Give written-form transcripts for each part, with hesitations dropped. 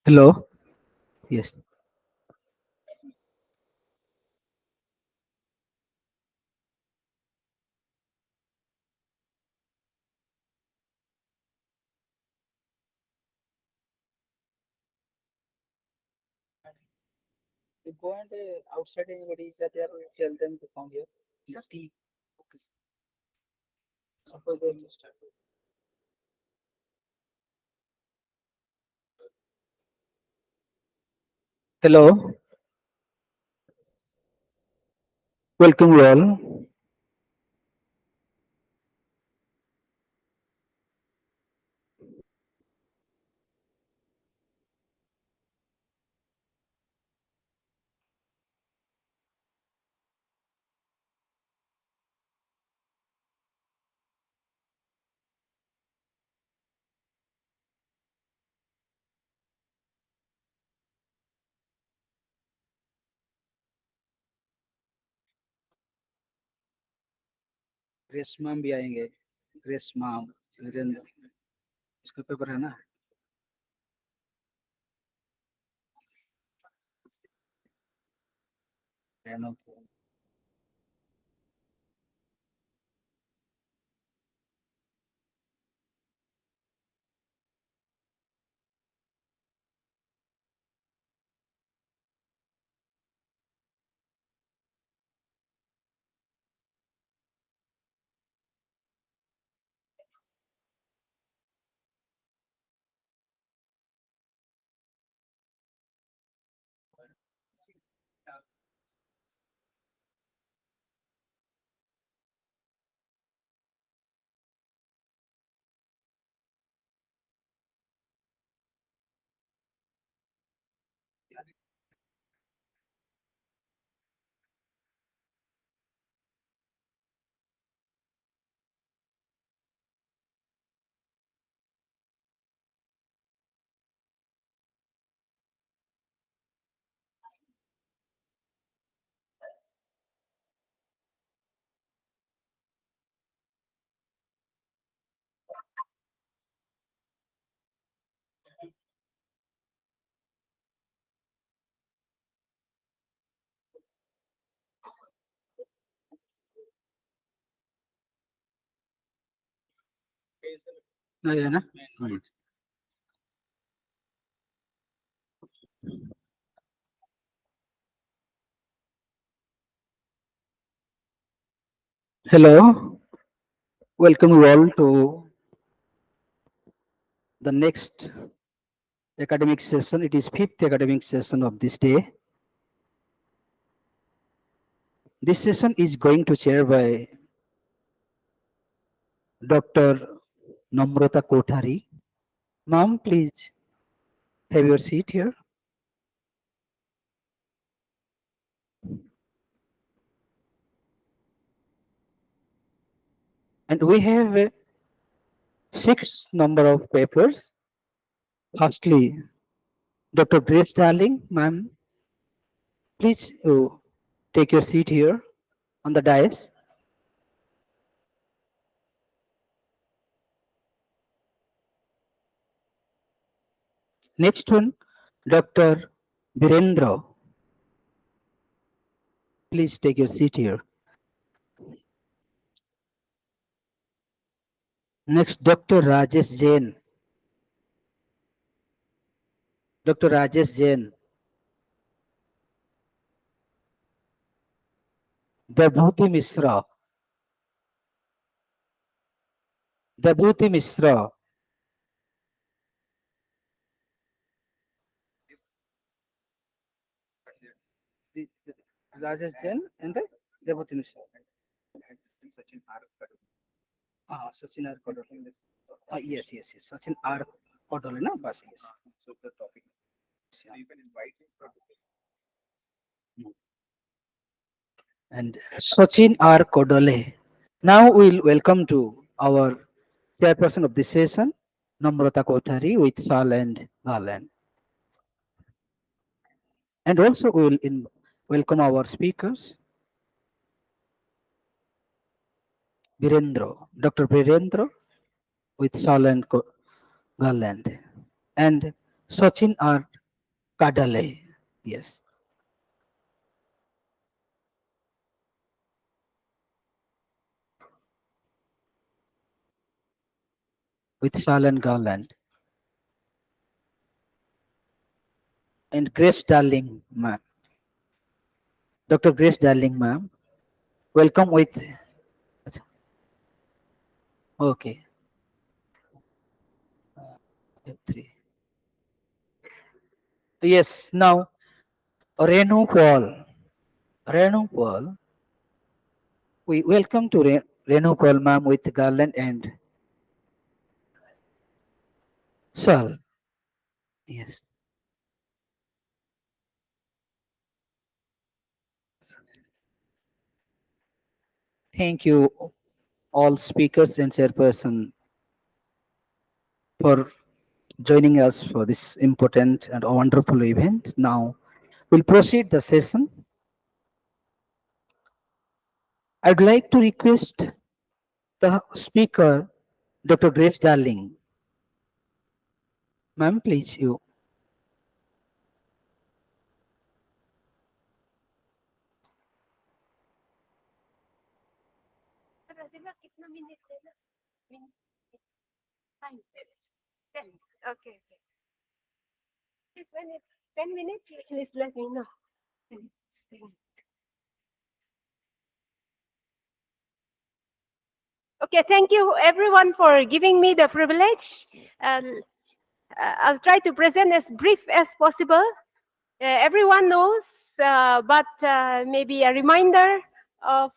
Hello. Yes. You go and outside anybody is that there, tell them to come here. The tea. Okay. Suppose they will start. Hello. Welcome you all. Grace ma'am भी आएंगे grace ma'am Virendra इसका paper है ना रहना नहीं है ना Hello. Welcome you all to the next academic session. It is fifth academic session of this day. This session is going to chair by Dr. Namrata Kothari. Ma'am, please have your seat here. And we have six number of papers. Firstly, Dr. Grace Darling, ma'am, please take your seat here on the dais. Next one, Dr. Virendra. Please take your seat here. Next, Dr. Rajesh Jain. Dr. Rajesh Jain. Debhuti Misra. Debhuti Misra. Rajesh Jain and Devati Mishra. Sachin R. Kodole. Yes, yes, yes. Sachin R. Kodole, na? Bas, yes. So the topic is. So you can invite him. And Sachin R. Kodole. Now we'll welcome to our chairperson of this session, Namrata Kothari with Sal and Garland. And also we will welcome our speakers, Virendra, Dr. Virendra with Sal and Garland, and Sachin R. Kadale. Yes. With Shalan Garland. And Grace Darling, ma'am. Dr. Grace Darling, ma'am. Welcome with. Okay. Three. Yes. Now, Renu Paul. Renu Paul. We welcome to Renu Paul, ma'am, with Garland and shawl. Yes. Thank you, all speakers and chairperson, for joining us for this important and wonderful event. Now, we'll proceed the session. I'd like to request the speaker, Dr. Grace Darling. Ma'am, please, you. Okay. Just when it's 10 minutes, please let me know. Okay, thank you everyone for giving me the privilege. I'll try to present as brief as possible. Everyone knows, but maybe a reminder of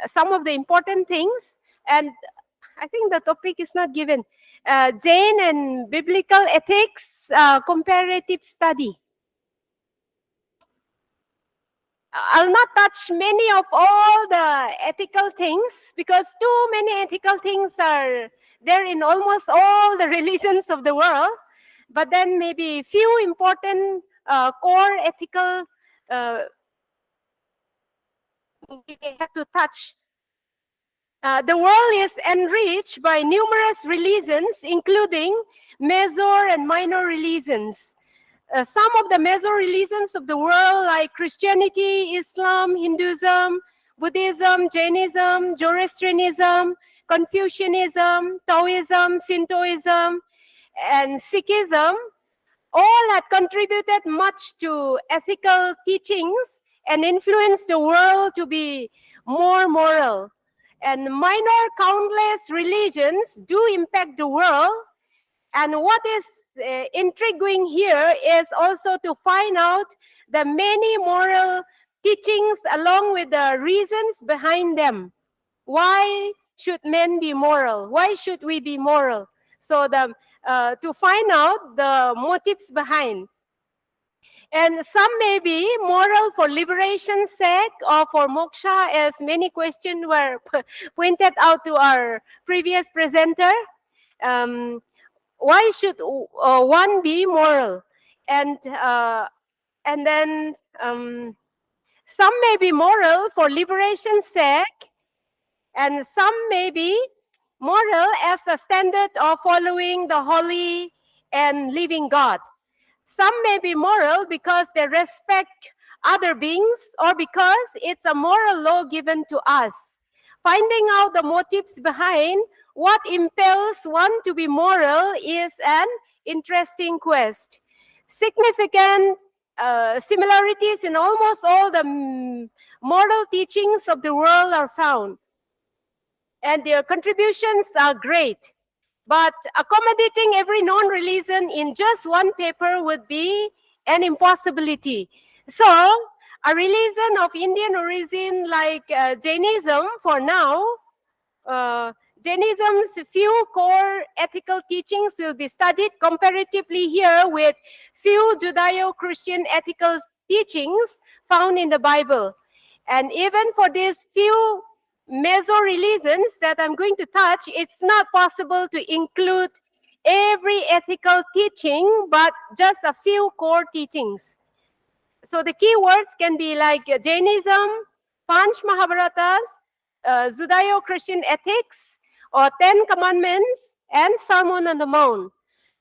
some of the important things. And I think the topic is not given. Jain and Biblical Ethics Comparative Study. I'll not touch many of all the ethical things because too many ethical things are there in almost all the religions of the world. But then maybe few important core ethical we have to touch. The world is enriched by numerous religions, including major and minor religions. Some of the major religions of the world, like Christianity, Islam, Hinduism, Buddhism, Jainism, Zoroastrianism, Confucianism, Taoism, Shintoism, and Sikhism, all had contributed much to ethical teachings and influenced the world to be more moral. And minor countless religions do impact the world. And what is intriguing here is also to find out the many moral teachings along with the reasons behind them. Why should men be moral? Why should we be moral? So to find out the motives behind. And some may be moral for liberation's sake or for moksha, as many questions were pointed out to our previous presenter. Why should one be moral? And then some may be moral for liberation's sake, and some may be moral as a standard of following the holy and living God. Some may be moral because they respect other beings or because it's a moral law given to us. Finding out the motives behind what impels one to be moral is an interesting quest. Significant similarities in almost all the moral teachings of the world are found, and their contributions are great. But accommodating every non-religion in just one paper would be an impossibility. So, a religion of Indian origin like Jainism, for now, Jainism's few core ethical teachings will be studied comparatively here with few Judeo-Christian ethical teachings found in the Bible. And even for these few major religions that I'm going to touch, it's not possible to include every ethical teaching, but just a few core teachings. So the key words can be like Jainism, Panch Mahabharatas, Judeo-Christian ethics, or 10 Commandments, and Sermon on the Mount.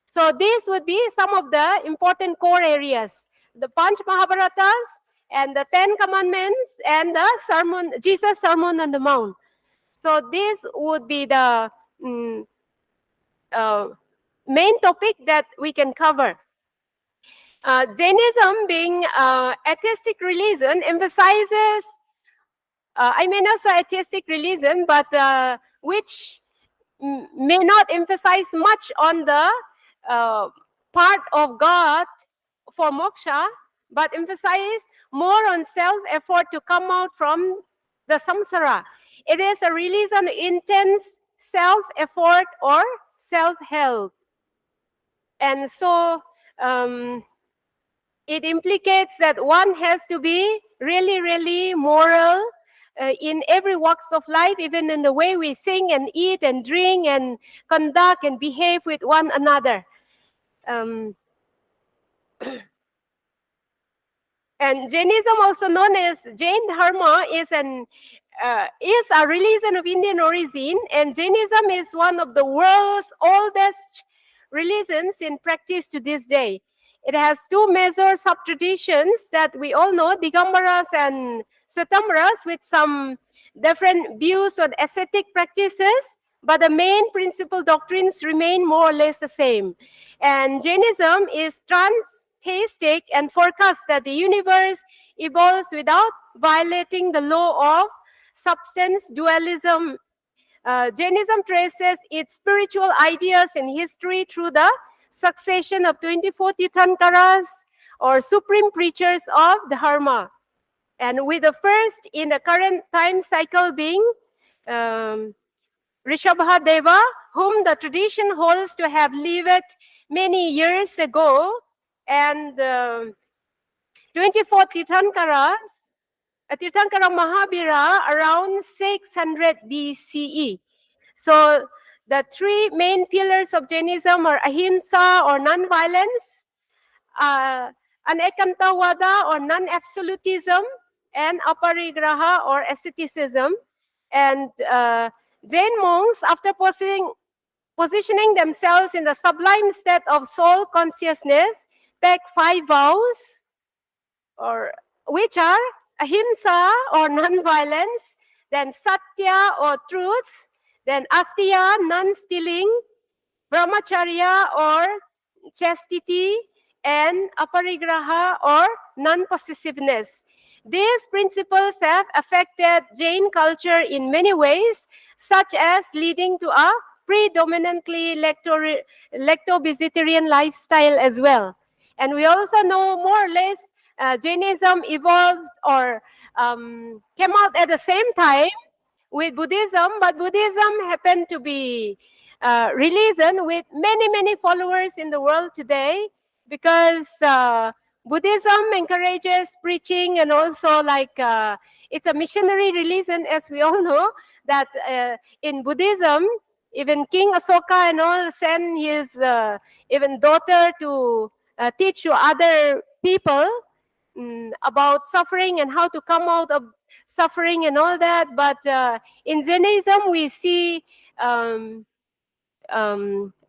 So these would be some of the important core areas: the Panch Mahabharatas and the 10 Commandments and the sermon, Jesus' Sermon on the Mount. So this would be the main topic that we can cover. Jainism, being atheistic religion, emphasizes, I may not say atheistic religion, but which may not emphasize much on the part of God for moksha, but emphasize more on self-effort to come out from the samsara. It is a religion intense self-effort or self-help. And so it implicates that one has to be really, really moral in every walks of life, even in the way we think and eat and drink and conduct and behave with one another. And Jainism, also known as Jain Dharma, is a religion of Indian origin, and Jainism is one of the world's oldest religions in practice to this day. It has two major sub-traditions that we all know, Digambaras and Swetambaras, with some different views on ascetic practices, but the main principal doctrines remain more or less the same. And Jainism is transtheistic and forecasts that the universe evolves without violating the law of substance dualism. Jainism traces its spiritual ideas and history through the succession of 24 Tirthankaras, or supreme preachers of Dharma. And with the first in the current time cycle being Rishabha Deva, whom the tradition holds to have lived many years ago, and 24 Tirthankaras, Tirthankara Mahabira around 600 BCE. So the three main pillars of Jainism are ahimsa or non-violence, anekantavada or non-absolutism, and aparigraha or asceticism. And Jain monks, after positioning themselves in the sublime state of soul consciousness, take 5 vows, or which are ahimsa or non-violence, then satya or truth, then asteya, non-stealing, brahmacharya or chastity, and aparigraha or non-possessiveness. These principles have affected Jain culture in many ways, such as leading to a predominantly lacto-vegetarian lifestyle as well. And we also know more or less Jainism evolved or came out at the same time with Buddhism, but Buddhism happened to be religion with many, many followers in the world today, because Buddhism encourages preaching, and also it's a missionary religion, as we all know, that in Buddhism, even King Asoka and all sent his even daughter to teach to other people about suffering and how to come out of suffering and all that. But in Jainism, we see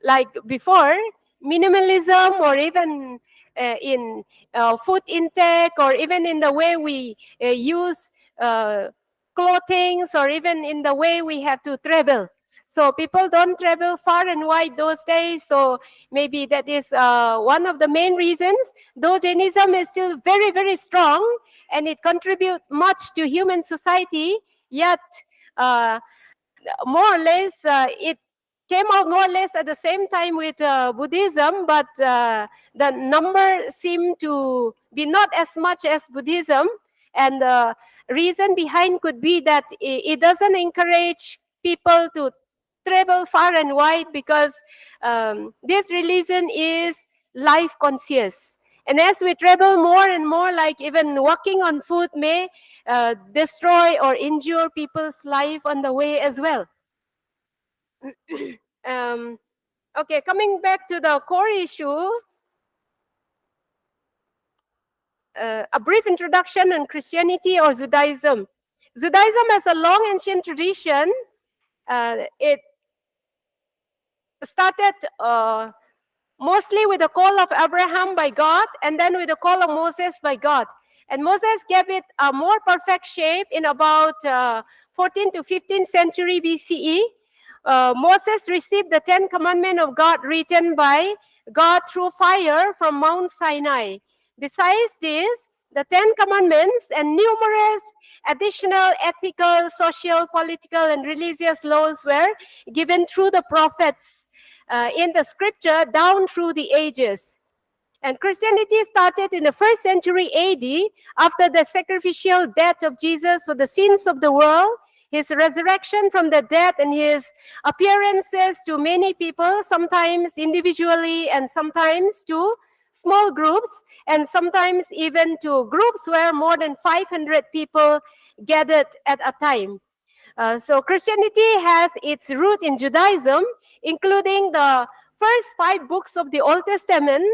like before, minimalism, or even in food intake, or even in the way we use clothing, or even in the way we have to travel. So people don't travel far and wide those days. So maybe that is one of the main reasons. Though Jainism is still very, very strong and it contributes much to human society, yet more or less it came out more or less at the same time with Buddhism, but the number seemed to be not as much as Buddhism. And the reason behind could be that it doesn't encourage people to travel far and wide, because this religion is life conscious. And as we travel more and more, like even walking on foot may destroy or injure people's life on the way as well. Okay, coming back to the core issue, a brief introduction on Christianity or Judaism. Judaism has a long ancient tradition. It started mostly with the call of Abraham by God, and then with the call of Moses by God. And Moses gave it a more perfect shape in about 14th to 15th century BCE. Moses received the 10 Commandments of God written by God through fire from Mount Sinai. Besides this, the 10 Commandments and numerous additional ethical, social, political, and religious laws were given through the prophets in the scripture down through the ages. And Christianity started in the 1st century AD after the sacrificial death of Jesus for the sins of the world, his resurrection from the dead, and his appearances to many people, sometimes individually and sometimes to small groups, and sometimes even to groups where more than 500 people gathered at a time. So Christianity has its root in Judaism, including the first 5 books of the Old Testament,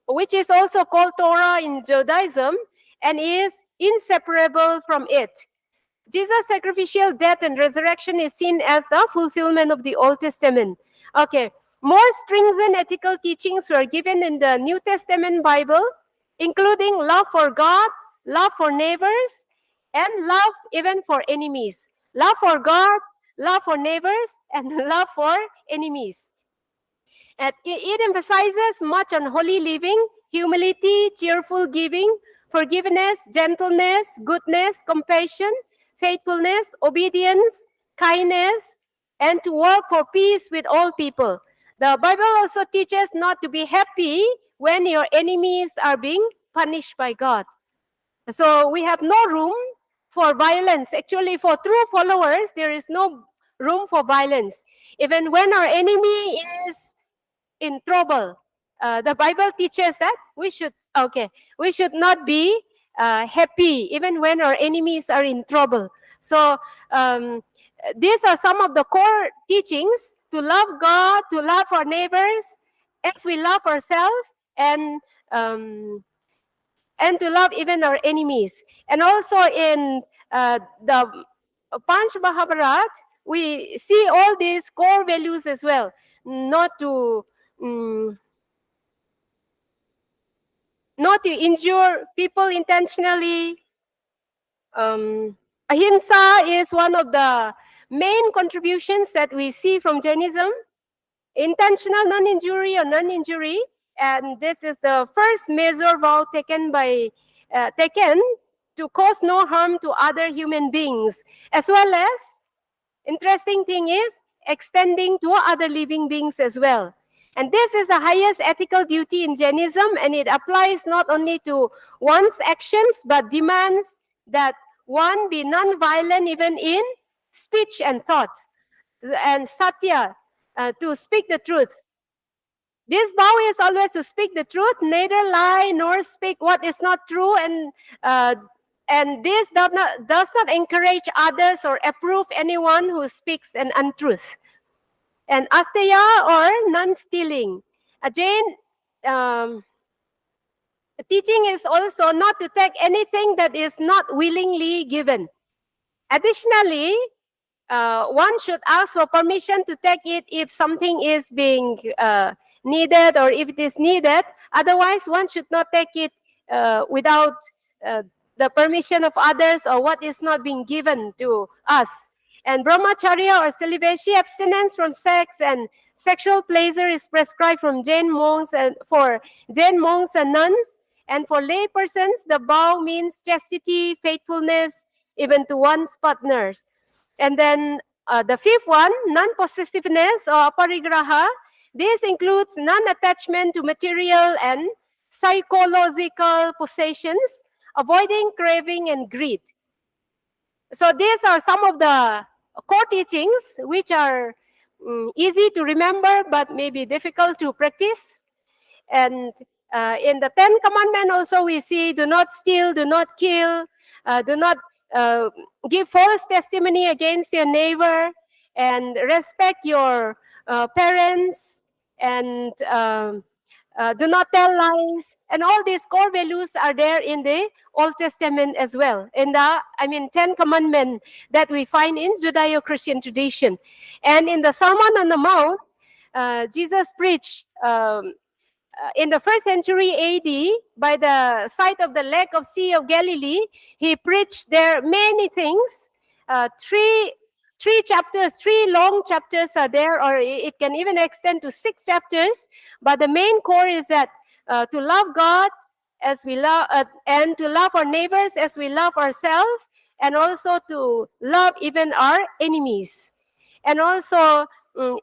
which is also called Torah in Judaism, and is inseparable from it. Jesus' sacrificial death and resurrection is seen as a fulfillment of the Old Testament. Okay, more stringent ethical teachings were given in the New Testament Bible, including love for God, love for neighbors, and love even for enemies. Love for God, love for neighbors, and love for enemies. And it emphasizes much on holy living, humility, cheerful giving, forgiveness, gentleness, goodness, compassion, faithfulness, obedience, kindness, and to work for peace with all people. The Bible also teaches not to be happy when your enemies are being punished by God. So we have no room for violence. Actually, for true followers, there is no room for violence. Even when our enemy is in trouble, the Bible teaches that we should not be happy even when our enemies are in trouble. So these are some of the core teachings: to love God, to love our neighbors as we love ourselves, and to love even our enemies. And also in the Panch Mahabharat, we see all these core values as well. Not to injure people intentionally. Ahimsa is one of the main contributions that we see from Jainism. Intentional non-injury or non-injury, and this is the first major vow taken to cause no harm to other human beings, as well as, interesting thing is, extending to other living beings as well. And this is the highest ethical duty in Jainism, and it applies not only to one's actions, but demands that one be non-violent even in speech and thoughts. And satya, to speak the truth. This vow is always to speak the truth, neither lie nor speak what is not true, and this does not encourage others or approve anyone who speaks an untruth. And asteya, or non-stealing. A Jain teaching is also not to take anything that is not willingly given. Additionally, one should ask for permission to take it if something is being needed or if it is needed. Otherwise, one should not take it without the permission of others or what is not being given to us. And brahmacharya, or celibacy, abstinence from sex and sexual pleasure, is prescribed from Jain monks and for Jain monks and nuns. And for lay persons, the vow means chastity, faithfulness, even to one's partners. And then the fifth one, non-possessiveness or aparigraha. This includes non-attachment to material and psychological possessions, avoiding craving and greed. So these are some of the core teachings which are easy to remember but maybe difficult to practice. And in the 10 Commandments also we see, do not steal, do not kill, do not give false testimony against your neighbor, and respect your parents, and do not tell lies. And all these core values are there in the Old Testament as well, in the 10 Commandments that we find in Judeo-Christian tradition. And in the Sermon on the Mount, Jesus preached in the first century AD, by the side of the lake of Sea of Galilee, he preached there many things. Three chapters, three long chapters are there, or it can even extend to 6 chapters. But the main core is that to love God as we love, and to love our neighbors as we love ourselves, and also to love even our enemies. And also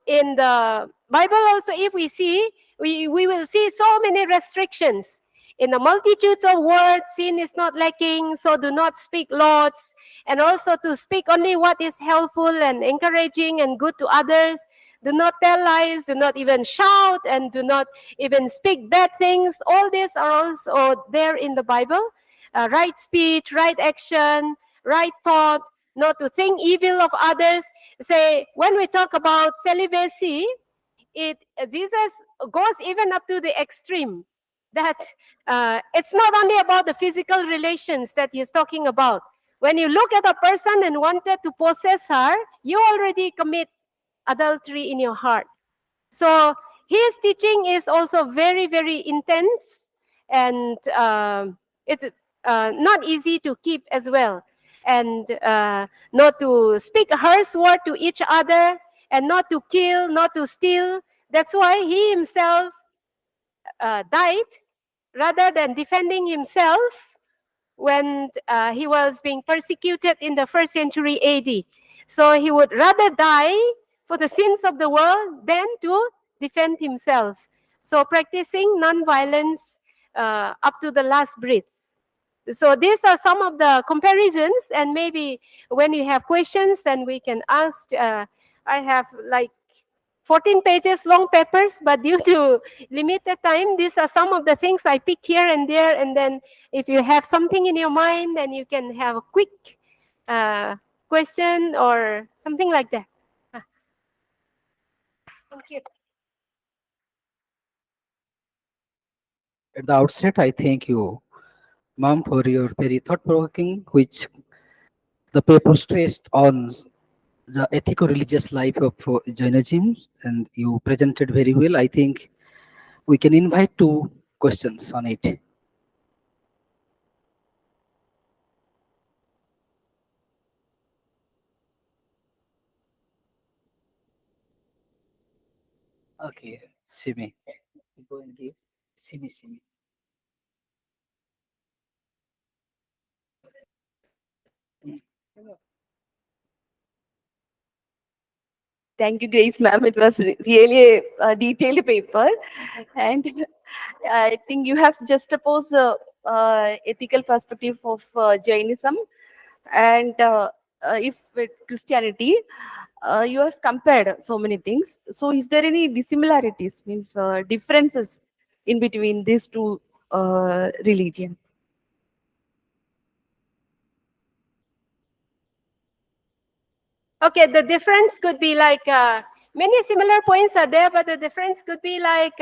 in the Bible also, if we see, we will see so many restrictions. In the multitudes of words, sin is not lacking, so do not speak lots. And also to speak only what is helpful and encouraging and good to others. Do not tell lies, do not even shout, and do not even speak bad things. All these are also there in the Bible. Right speech, right action, right thought, not to think evil of others. Say, when we talk about celibacy, Jesus goes even up to the extreme that it's not only about the physical relations that he's talking about. When you look at a person and wanted to possess her, you already commit adultery in your heart. So his teaching is also very, very intense, and it's not easy to keep as well. And not to speak a harsh word to each other, and not to kill, not to steal. That's why he himself died rather than defending himself when he was being persecuted in the first century AD. So he would rather die for the sins of the world than to defend himself. So practicing non-violence up to the last breath. So these are some of the comparisons, and maybe when you have questions, then we can ask. I have like 14 pages long papers, but due to limited time, these are some of the things I pick here and there. And then if you have something in your mind, then you can have a quick question or something like that. Thank you. At the outset, I thank you, ma'am, for your very thought-provoking, which the paper stressed on the ethico-religious life of Jainism, and you presented very well. I think we can invite 2 questions on it. Okay, Simi. Go and give. Simi. Thank you, Grace ma'am. It was really a detailed paper, and I think you have just opposed ethical perspective of Jainism and if with Christianity, you have compared so many things. So, is there any dissimilarities, means differences in between these two religions? Okay, the difference could be like many similar points are there, but the difference could be like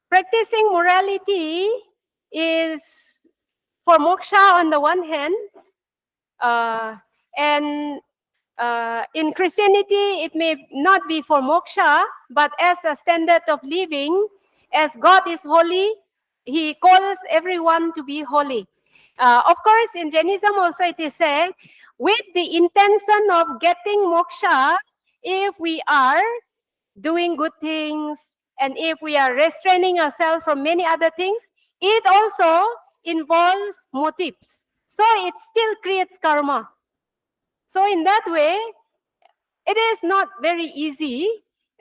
practicing morality is for moksha on the one hand, and in Christianity it may not be for moksha, but as a standard of living. As God is holy, He calls everyone to be holy. Of course, in Jainism also it is said, with the intention of getting moksha, if we are doing good things, and if we are restraining ourselves from many other things, it also involves motives. So it still creates karma. So in that way, it is not very easy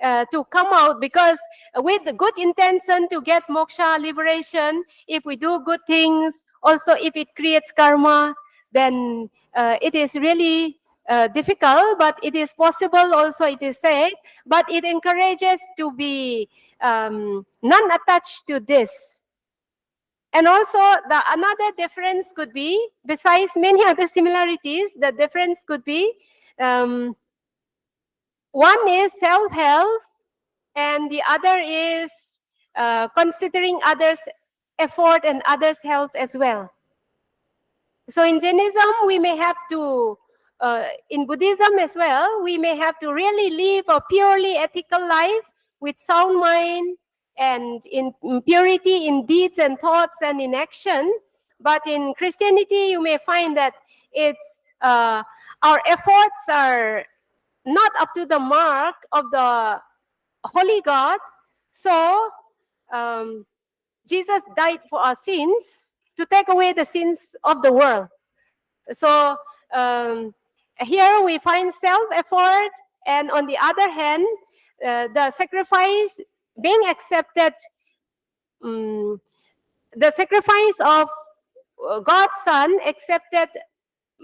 to come out, because with the good intention to get moksha, liberation, if we do good things, also if it creates karma, then it is really difficult, but it is possible also, it is said, but it encourages to be non-attached to this. And also, the another difference could be, besides many other similarities, the difference could be, one is self-help, and the other is considering others' effort and others' health as well. So in Jainism, we may have to in Buddhism as well, we may have to really live a purely ethical life with sound mind and in purity in deeds and thoughts and in action. But in Christianity, you may find that it's our efforts are not up to the mark of the Holy God. So Jesus died for our sins to take away the sins of the world. So here we find self-effort, and on the other hand, the sacrifice being accepted, the sacrifice of God's Son accepted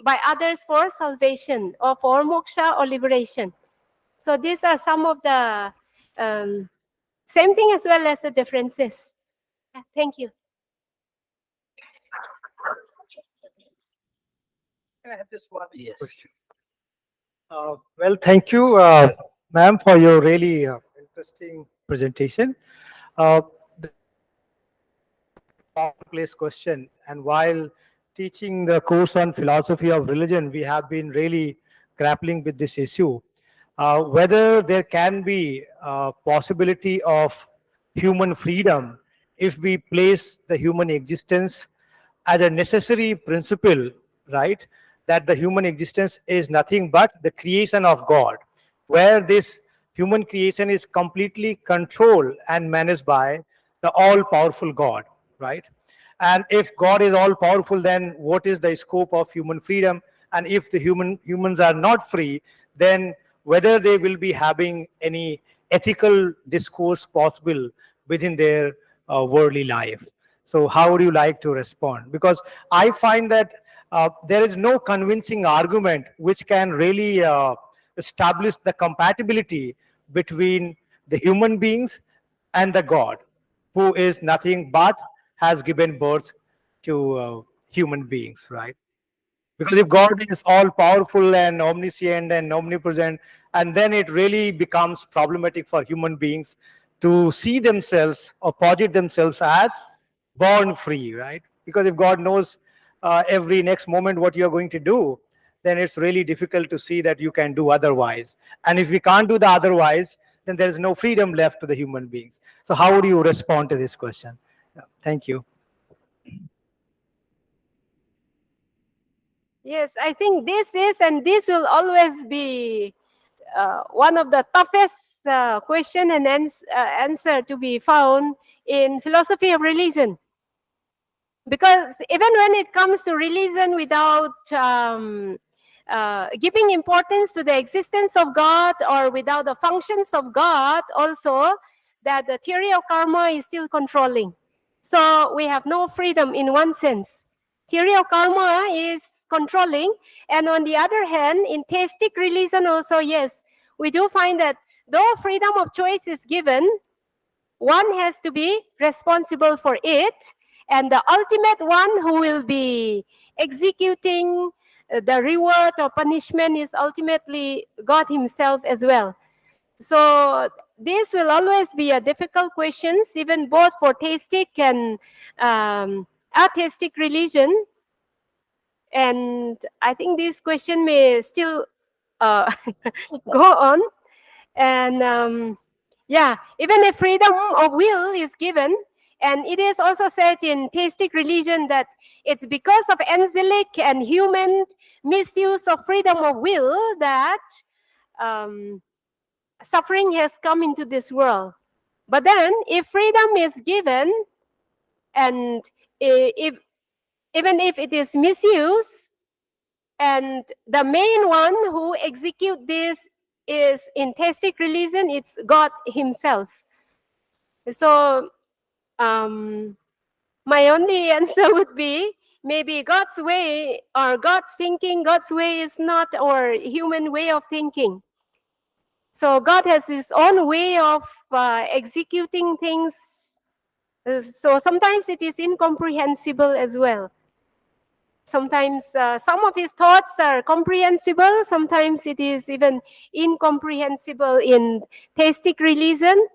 by others for salvation or for moksha or liberation. So these are some of the same thing as well as the differences. Thank you. Can I have just one Yes. question? Well, thank you, ma'am, for your really interesting presentation. The place question, and while teaching the course on philosophy of religion, we have been really grappling with this issue. Whether there can be a possibility of human freedom if we place the human existence as a necessary principle, right? That the human existence is nothing but the creation of God, where this human creation is completely controlled and managed by the all powerful God, right? And if God is all powerful, then what is the scope of human freedom? And if the humans are not free, then whether they will be having any ethical discourse possible within their worldly life. So how would you like to respond? Because I find that there is no convincing argument which can really establish the compatibility between the human beings and the God, who is nothing but has given birth to human beings, right? Because if God is all powerful and omniscient and omnipresent, and then it really becomes problematic for human beings to see themselves or posit themselves as born free, right? Because if God knows every next moment what you're going to do, then it's really difficult to see that you can do otherwise. And if we can't do the otherwise, then there is no freedom left to the human beings. So how would you respond to this question? Yeah, thank you. Yes, I think this is and this will always be one of the toughest question and answer to be found in philosophy of religion. Because even when it comes to religion without giving importance to the existence of God or without the functions of God also, that the theory of karma is still controlling. So we have no freedom in one sense. Theory of karma is controlling. And on the other hand, in theistic religion also, yes, we do find that though freedom of choice is given, one has to be responsible for it. And the ultimate one who will be executing the reward or punishment is ultimately God himself as well. So this will always be a difficult question, even both for theistic and atheistic religion. And I think this question may still go on. And yeah, even if freedom of will is given, and it is also said in theistic religion that it's because of angelic and human misuse of freedom of will that suffering has come into this world. But then, if freedom is given, and if even if it is misused, and the main one who execute this is in theistic religion, it's God himself. So my only answer would be maybe God's way or God's thinking, God's way is not our human way of thinking. So God has his own way of executing things. So sometimes it is incomprehensible as well. Sometimes some of his thoughts are comprehensible. Sometimes it is even incomprehensible in theistic religion,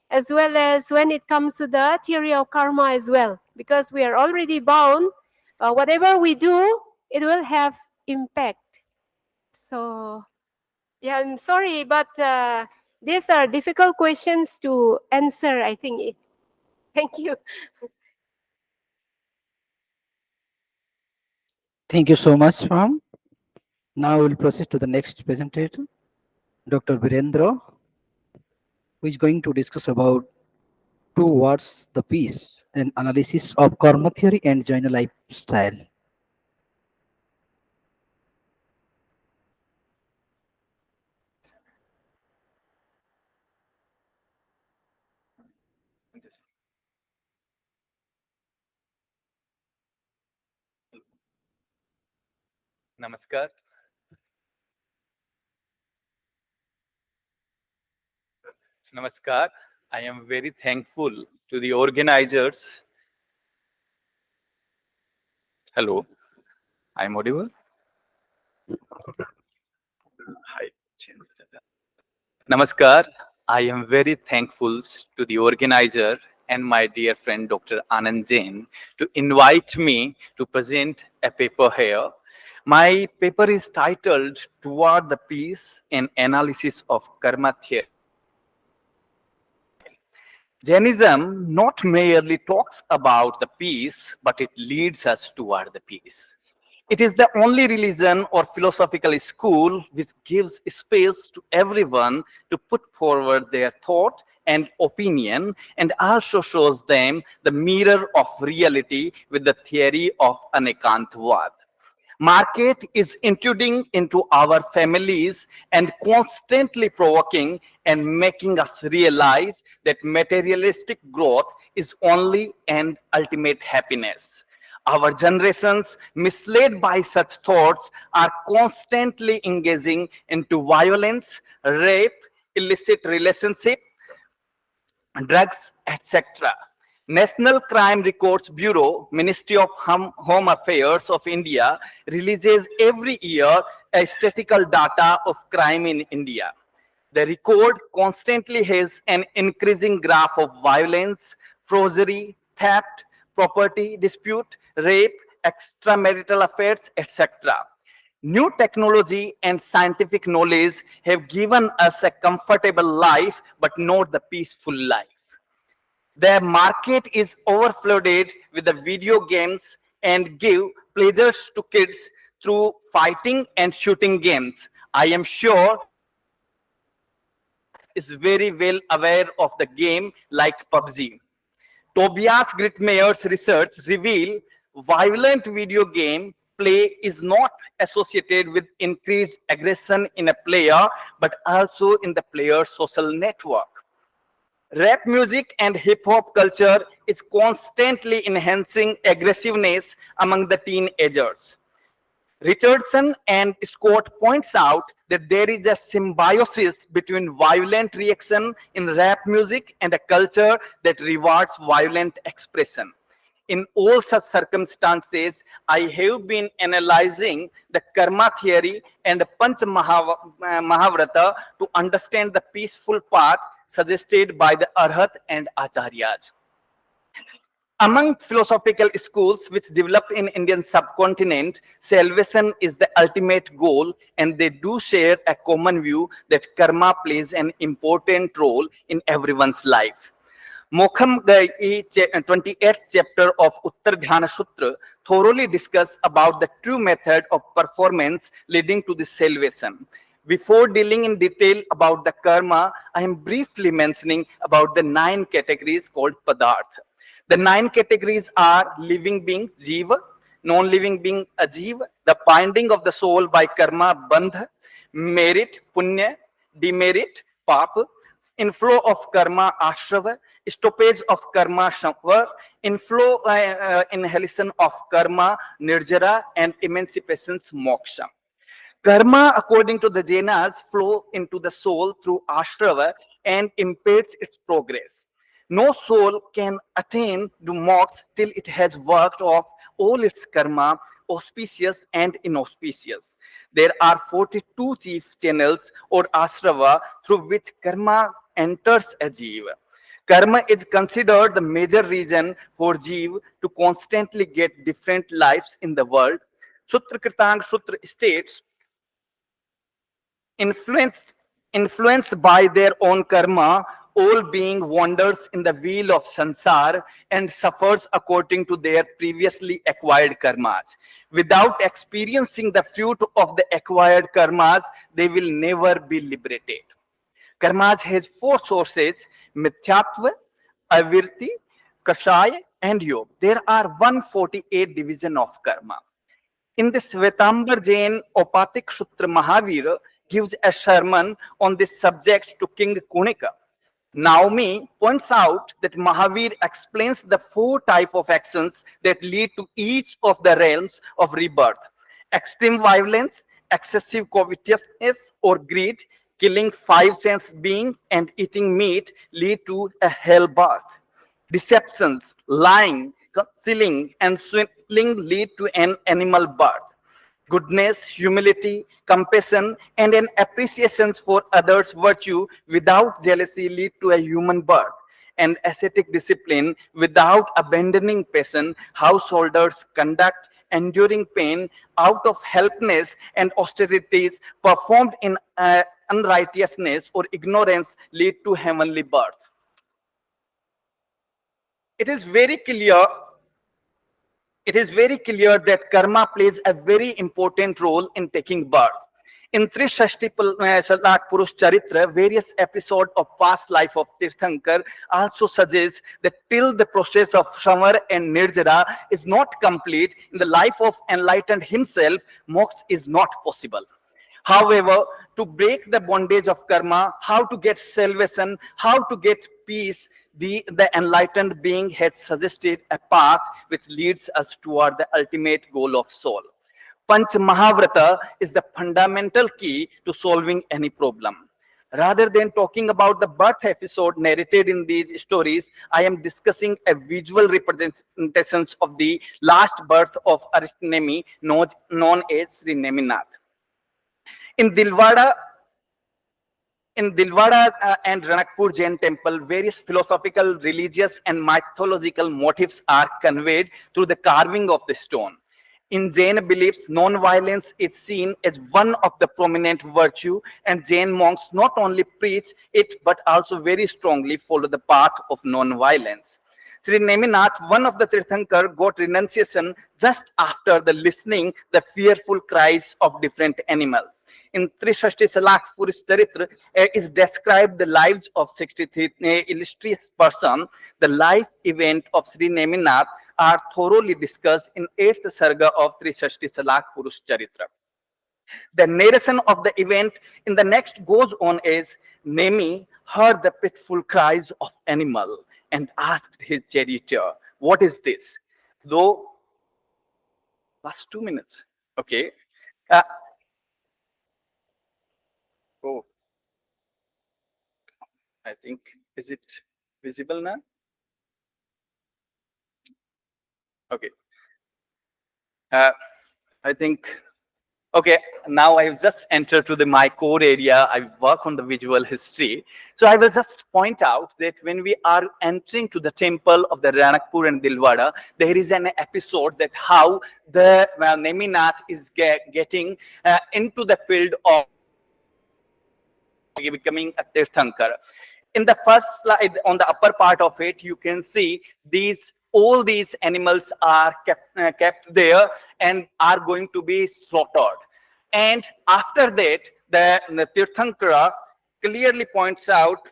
as well as when it comes to the theory of karma as well. Because we are already bound. Whatever we do, it will have impact. So, yeah, I'm sorry, but these are difficult questions to answer, I think. Thank you. Thank you so much, ma'am. Now we'll proceed to the next presenter, Dr. Virendra, who is going to discuss about two words, the peace and analysis of karma theory and Jaina lifestyle. Namaskar. Namaskar. I am very thankful to the organizers. Hello, I am audible. Hi. Namaskar. I am very thankful to the organizer and my dear friend Dr. Anand Jain to invite me to present a paper here. My paper is titled Toward the Peace and Analysis of Karma Theory. Jainism not merely talks about the peace, but it leads us toward the peace. It is the only religion or philosophical school which gives space to everyone to put forward their thought and opinion, and also shows them the mirror of reality with the theory of Anekantvad. Market is intruding into our families and constantly provoking and making us realize that materialistic growth is only and ultimate happiness. Our generations, misled by such thoughts, are constantly engaging into violence, rape, illicit relationship, drugs, etc. National Crime Records Bureau, Ministry of Home Affairs of India, releases every year a statistical data of crime in India. The record constantly has an increasing graph of violence, forgery, theft, property dispute, rape, extramarital affairs, etc. New technology and scientific knowledge have given us a comfortable life, but not the peaceful life. The market is overflooded with the video games and give pleasures to kids through fighting and shooting games. I am sure is very well aware of the game like PUBG. Tobias Gritmeyer's research reveal violent video game play is not associated with increased aggression in a player, but also in the player's social network. Rap music and hip hop culture is constantly enhancing aggressiveness among the teenagers. Richardson and Scott points out that there is a symbiosis between violent reaction in rap music and a culture that rewards violent expression. In all such circumstances, I have been analyzing the karma theory and Panch Mahavrata to understand the peaceful path suggested by the Arhat and Acharyas. Among philosophical schools which developed in Indian subcontinent, salvation is the ultimate goal, and they do share a common view that karma plays an important role in everyone's life. Mokham 28th chapter of Uttar Dhyana Sutra thoroughly discuss about the true method of performance leading to the salvation. Before dealing in detail about the karma, I am briefly mentioning about the 9 categories called Padartha. The 9 categories are living being, Jiva, non-living being, Ajiva, the binding of the soul by karma, Bandha, merit, Punya, demerit, Papa, inflow of karma, Ashrava, stoppage of karma, Shamvar, inhalation of karma, Nirjara, and emancipation, Moksha. Karma, according to the Jainas, flow into the soul through ashrava and impedes its progress. No soul can attain to moksha till it has worked off all its karma, auspicious and inauspicious. There are 42 chief channels or ashrava through which karma enters a jiva. Karma is considered the major reason for jiva to constantly get different lives in the world. Sutra Kirtang Sutra states, influenced influenced by their own karma, all being wanders in the wheel of sansar and suffers according to their previously acquired karmas. Without experiencing the fruit of the acquired karmas, they will never be liberated. Karmas has four sources: mithyatva, avirti, kashaya, and yog. There are 148 divisions of karma. In the Svetambar Jain Opatik Sutra, Mahavira gives a sermon on this subject to King Kunika. Naomi points out that Mahavir explains the four types of actions that lead to each of the realms of rebirth: extreme violence, excessive covetousness or greed, killing five sense being, and eating meat lead to a hell birth. Deceptions, lying, concealing, and swindling lead to an animal birth. Goodness, humility, compassion, and an appreciation for others' virtue without jealousy lead to a human birth. And ascetic discipline without abandoning passion, householders conduct enduring pain out of helplessness, and austerities performed in unrighteousness or ignorance lead to heavenly birth. It is very clear that karma plays a very important role in taking birth. In Trishashti Salak Purush Charitra, various episodes of past life of Tirthankar also suggest that till the process of Samar and Nirjara is not complete in the life of enlightened himself, moksha is not possible. However, to break the bondage of karma, how to get salvation, how to get peace, the enlightened being has suggested a path which leads us toward the ultimate goal of soul. Panch Mahavrata is the fundamental key to solving any problem. Rather than talking about the birth episode narrated in these stories, I am discussing a visual representations of the last birth of Arishnemi, known as Sri Neminath. In Dilwara and Ranakpur Jain temple, various philosophical, religious, and mythological motifs are conveyed through the carving of the stone. In Jain beliefs, non-violence is seen as one of the prominent virtue, and Jain monks not only preach it but also very strongly follow the path of non-violence. Sri Neminath, one of the Tirthankar, got renunciation just after the listening the fearful cries of different animals. In Trishashti Salak Purush Charitra is described the lives of 63 illustrious persons. The life event of Sri Neminath are thoroughly discussed in 8th Sarga of Trishashti Salak Purush Charitra. The narration of the event in the next goes on as Nemi heard the pitiful cries of animal and asked his charioteer, "What is this?" Though, last 2 minutes. Okay. Oh, I think, is it visible now? Okay. I think, okay, now I've just entered to my core area. I work on the visual history. So I will just point out that when we are entering to the temple of the Ranakpur and Dilwara, there is an episode that how the Neminath is getting into the field of becoming a Tirthankar. In the first slide, on the upper part of it, you can see all these animals are kept there and are going to be slaughtered. And after that, the Tirthankara clearly points out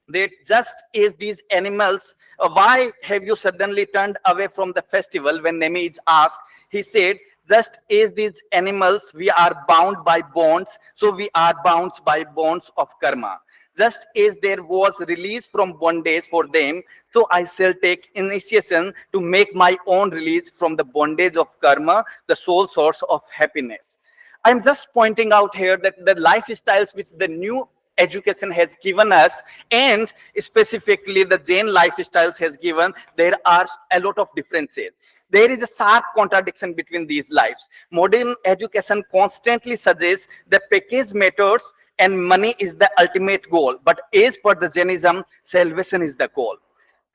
that just as these animals, why have you suddenly turned away from the festival? When Nemi is asked, he said, just as these animals, we are bound by bonds, so we are bound by bonds of karma. Just as there was release from bondage for them, so I shall take initiation to make my own release from the bondage of karma, the sole source of happiness. I'm just pointing out here that the lifestyles which the new education has given us, and specifically the Jain lifestyles has given, there are a lot of differences. There is a sharp contradiction between these lives. Modern education constantly suggests that package matters and money is the ultimate goal. But as per the Jainism, salvation is the goal.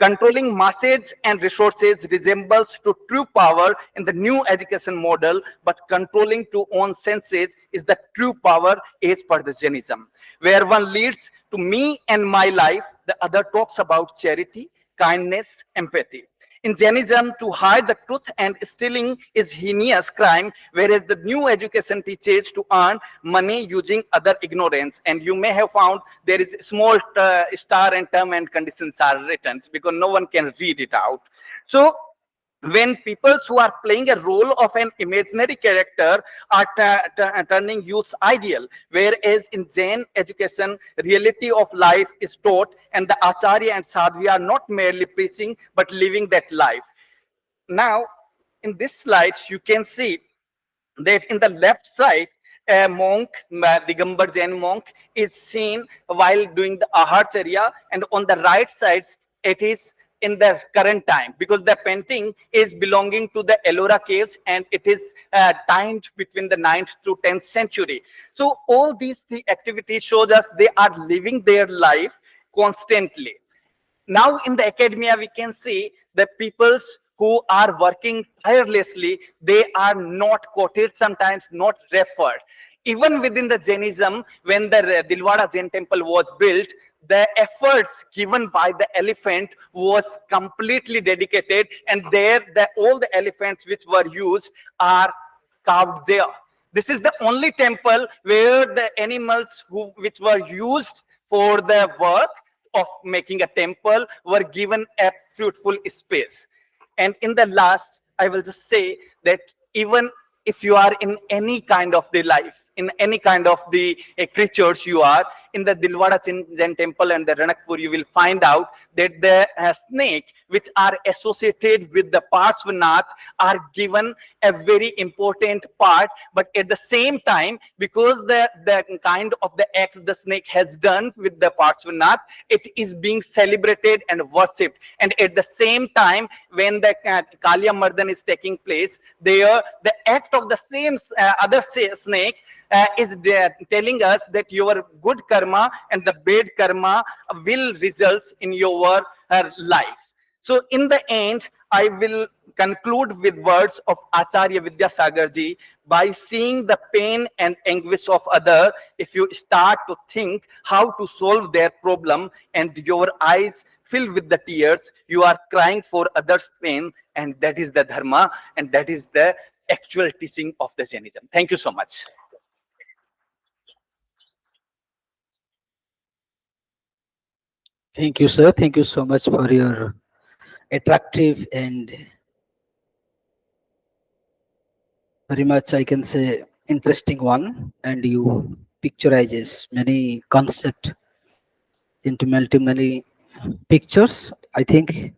Controlling masses and resources resembles to true power in the new education model, but controlling to own senses is the true power as per the Jainism, where one leads to me and my life, the other talks about charity, kindness, empathy. In Jainism, to hide the truth and stealing is heinous crime, whereas the new education teaches to earn money using other ignorance. And you may have found there is small star and term and conditions are written because no one can read it out. So when people who are playing a role of an imaginary character are turning youth's ideal, whereas in Jain education, reality of life is taught, and the Acharya and Sadhvi are not merely preaching, but living that life. Now, in this slide, you can see that in the left side, a monk, Digambar Jain monk, is seen while doing the Aharcharya, and on the right side, it is in the current time, because the painting is belonging to the Ellora caves and it is timed between the 9th to 10th century. So all these activities shows us they are living their life constantly. Now in the academia, we can see the peoples who are working tirelessly, they are not quoted, sometimes not referred. Even within the Jainism, when the Dilwara Jain temple was built, the efforts given by the elephant was completely dedicated, and there all the elephants which were used are carved there. This is the only temple where the animals which were used for the work of making a temple were given a fruitful space. And in the last, I will just say that even if you are in any kind of the life, in any kind of the creatures you are, in the Dilwara Jain temple and the Ranakpur, you will find out that the snake which are associated with the Parshvanath are given a very important part, but at the same time, because the kind of the act the snake has done with the Parshvanath, it is being celebrated and worshipped. And at the same time, when the Kalya Mardan is taking place, there the act of the same other snake is telling us that your good karma and the bad karma will result in your life. So in the end, I will conclude with words of Acharya Vidyasagar ji. By seeing the pain and anguish of other, if you start to think how to solve their problem and your eyes fill with the tears, you are crying for others' pain, and that is the dharma, and that is the actual teaching of the Jainism. Thank you so much. Thank you, sir. Thank you so much for your attractive and very much, I can say, interesting one. And you picturizes many concept into many pictures. I think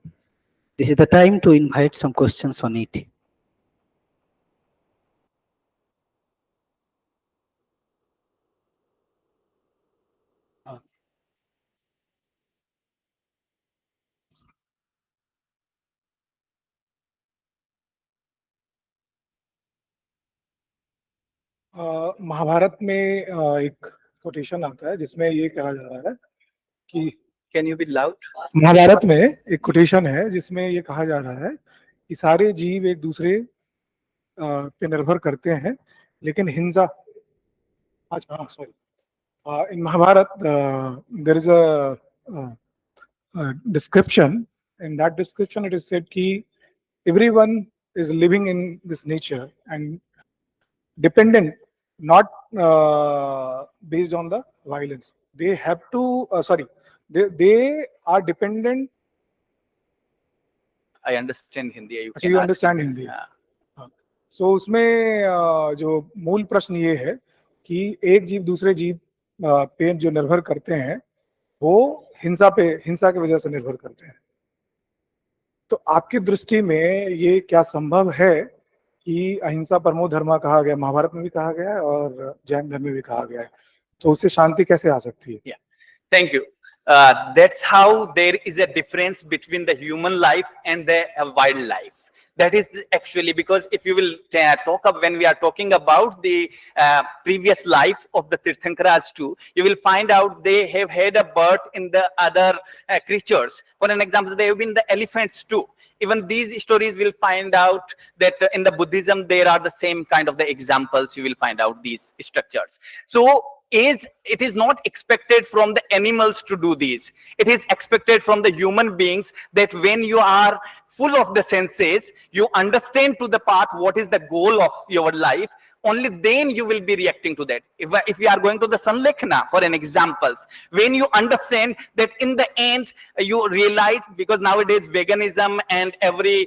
this is the time to invite some questions on it. Mahabharat में एक quotation आता है जिसमें ये कहा जा रहा है कि Can you be loud? Mahabharat में एक कोटेशन है जिसमें ये कहा जा रहा है कि सारे जीव एक दूसरे पे निर्भर करते हैं, लेकिन हिंसा, अच्छा sorry, in Mahabharata there is a description, in that description it is said कि everyone is living in this nature and dependent, not based on the violence. They have to they are dependent. I understand Hindi. You अच्छा, can you ask understand him. Hindi. हाँ. So उसमें जो मूल प्रश्न ये है कि एक जीव दूसरे जीव पे जो निर्भर करते हैं वो हिंसा की वजह से निर्भर करते हैं. तो आपकी दृष्टि में ये क्या संभव है कि अहिंसा परमो धर्म कहा गया, महाभारत में भी कहा गया है और जैन धर्म में भी कहा गया है, तो उससे शांति कैसे आ सकती है? Yeah, thank you. That's how there is a difference between the human life and the wildlife. That is actually because if you will talk up when we are talking about the previous life of the Tirthankaras too, you will find out they have had a birth in the other creatures. For an example, they have been the elephants too. Even these stories will find out that in the Buddhism, there are the same kind of the examples. You will find out these structures. So it is not expected from the animals to do these. It is expected from the human beings that when you are full of the senses, you understand to the path what is the goal of your life, only then you will be reacting to that. If we are going to the Sanlekhana for an examples, when you understand that in the end you realize, because nowadays veganism and every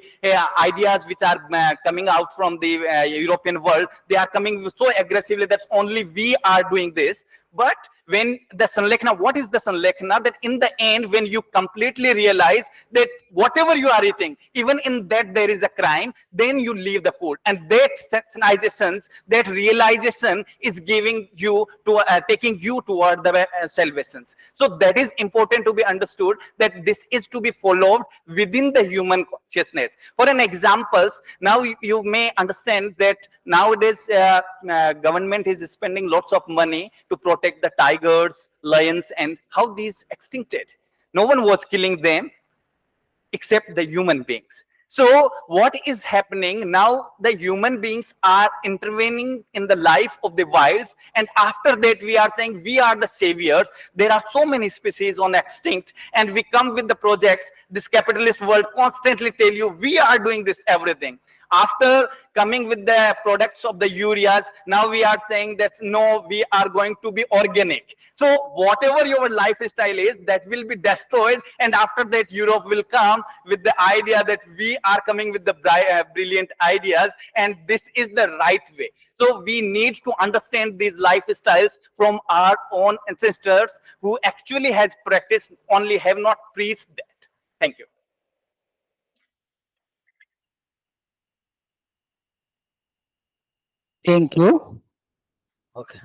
ideas which are coming out from the European world, they are coming so aggressively that only we are doing this. But when the Sanlekhana, what is the Sanlekhana? That in the end, when you completely realize that whatever you are eating, even in that there is a crime, then you leave the food. And that sensitization, that realization is giving you to taking you toward the salvations. So that is important to be understood, that this is to be followed within the human consciousness. For an examples, now you may understand that nowadays government is spending lots of money to protect the tigers, lions, and how these extincted. No one was killing them except the human beings. So what is happening now? The human beings are intervening in the life of the wilds, and after that we are saying we are the saviors. There are so many species on extinct, and we come with the projects. This capitalist world constantly tell you we are doing this everything. After coming with the products of the ureas, now we are saying that no, we are going to be organic. So whatever your lifestyle is, that will be destroyed, and after that Europe will come with the idea that we are coming with the brilliant ideas, and this is the right way. So we need to understand these lifestyles from our own ancestors who actually has practiced, only have not preached that. Thank you. Thank you. Okay.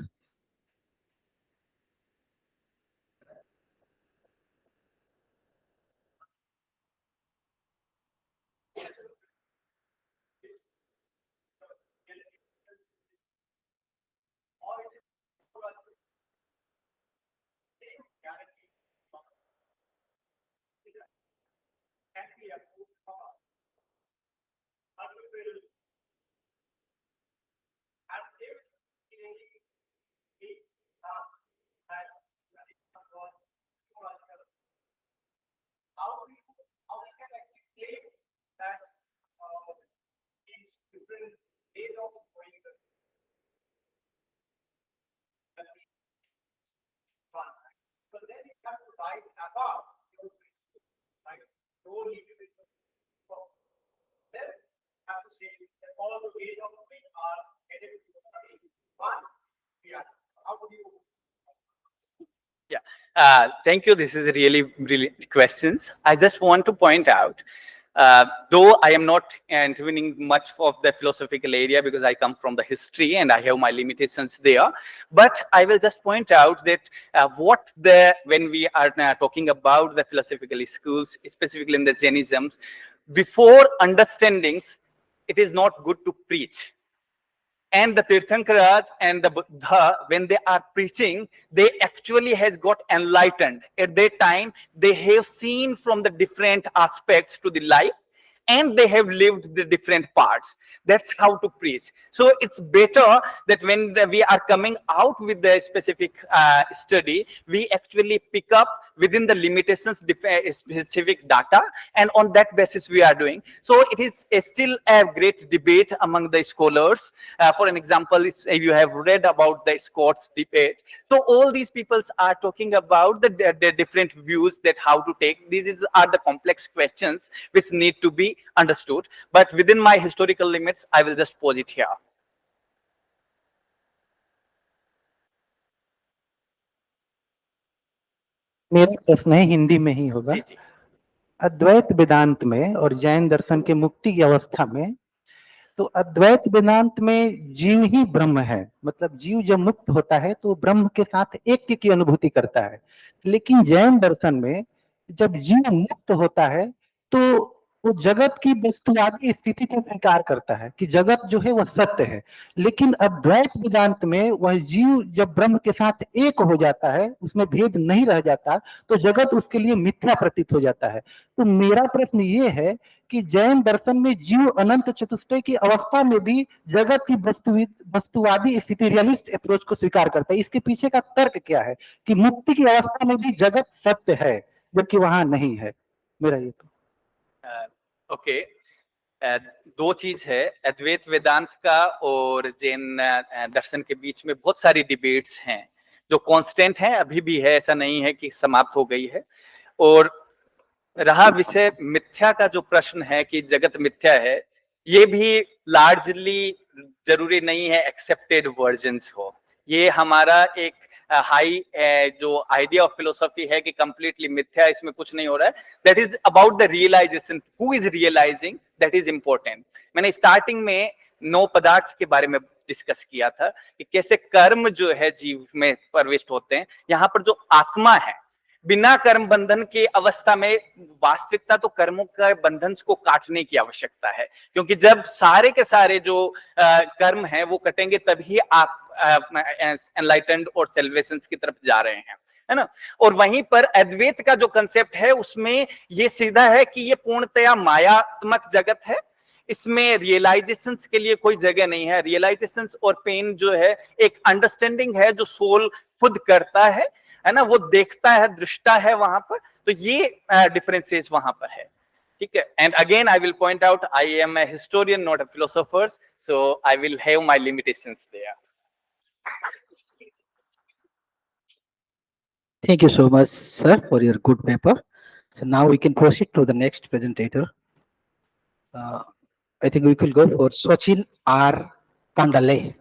Yeah, thank you. This is really brilliant questions. I just want to point out, though I am not intervening much of the philosophical area because I come from the history and I have my limitations there, but I will just point out that when we are talking about the philosophical schools, specifically in the Jainisms, before understandings, it is not good to preach. And the Tirthankaras and the Buddha, when they are preaching, they actually has got enlightened. At that time, they have seen from the different aspects to the life, and they have lived the different parts. That's how to preach. So it's better that when we are coming out with the specific study, we actually pick up within the limitations specific data, and on that basis we are doing. So it is still a great debate among the scholars. For an example, you have read about the Scots debate. So all these peoples are talking about the different views that how to take. These are the complex questions which need to be understood. But within my historical limits, I will just pause it here. मेरा प्रश्न है, हिंदी में ही होगा। जी, जी। अद्वैत वेदांत में और जैन दर्शन के मुक्ति की अवस्था में, तो अद्वैत वेदांत में जीव ही ब्रह्म है, मतलब जीव जब मुक्त होता है तो ब्रह्म के साथ ऐक्य की अनुभूति करता है। लेकिन जैन दर्शन में जब जीव मुक्त होता है तो वो जगत की वस्तुवादी स्थिति को स्वीकार करता है कि जगत जो है वह सत्य है, लेकिन अद्वैत वेदांत में वह जीव जब ब्रह्म के साथ एक हो जाता है, उसमें भेद नहीं रह जाता, तो जगत उसके लिए मिथ्या प्रतीत हो जाता है। तो मेरा प्रश्न ये है कि जैन दर्शन में जीव अनंत चतुष्टय की अवस्था में भी जगत की वस्तुवादी स्थिति, रियलिस्ट अप्रोच को स्वीकार करता है। इसके पीछे का तर्क क्या है कि मुक्ति की अवस्था में भी जगत सत्य है जबकि वहां नहीं है? मेरा ये तो ओके, दो चीज है, अद्वैत वेदांत का और जैन दर्शन के बीच में बहुत सारी डिबेट्स हैं जो कांस्टेंट हैं, अभी भी है, ऐसा नहीं है कि समाप्त हो गई है। और रहा विषय मिथ्या का जो प्रश्न है कि जगत मिथ्या है, ये भी लार्जली जरूरी नहीं है एक्सेप्टेड वर्जन्स हो। ये हमारा एक हाई जो आइडिया ऑफ फिलोसफी है कि कंप्लीटली मिथ्या, इसमें कुछ नहीं हो रहा है। That is about the realization, who is realizing, that is important. मैंने स्टार्टिंग में 9 पदार्थ के बारे में डिस्कस किया था कि कैसे कर्म जो है जीव में प्रविष्ट होते हैं। यहाँ पर जो आत्मा है, बिना कर्म बंधन के अवस्था में, वास्तविकता तो कर्मों का बंधन को काटने की आवश्यकता है, क्योंकि जब सारे के सारे जो कर्म हैं वो कटेंगे तभी आप एनलाइटेंड और सेल्वेशन की तरफ जा रहे हैं, है ना। और वहीं पर अद्वैत का जो कंसेप्ट है उसमें ये सीधा है कि ये पूर्णतया मायात्मक जगत है, इसमें रियलाइजेशंस के लिए कोई जगह नहीं है। रियलाइजेशंस और पेन जो है एक अंडरस्टैंडिंग है जो सोल खुद करता है ना, वो देखता है, दृष्टा है वहां पर। तो ये डिफरेंसेस वहां पर है, ठीक है। And again I will point out, I am a historian not a philosopher, so I will have my limitations there. thank you so much, sir, for your good paper. So now we can proceed to the next presentator. I think we could go for Swachin R. Pandale.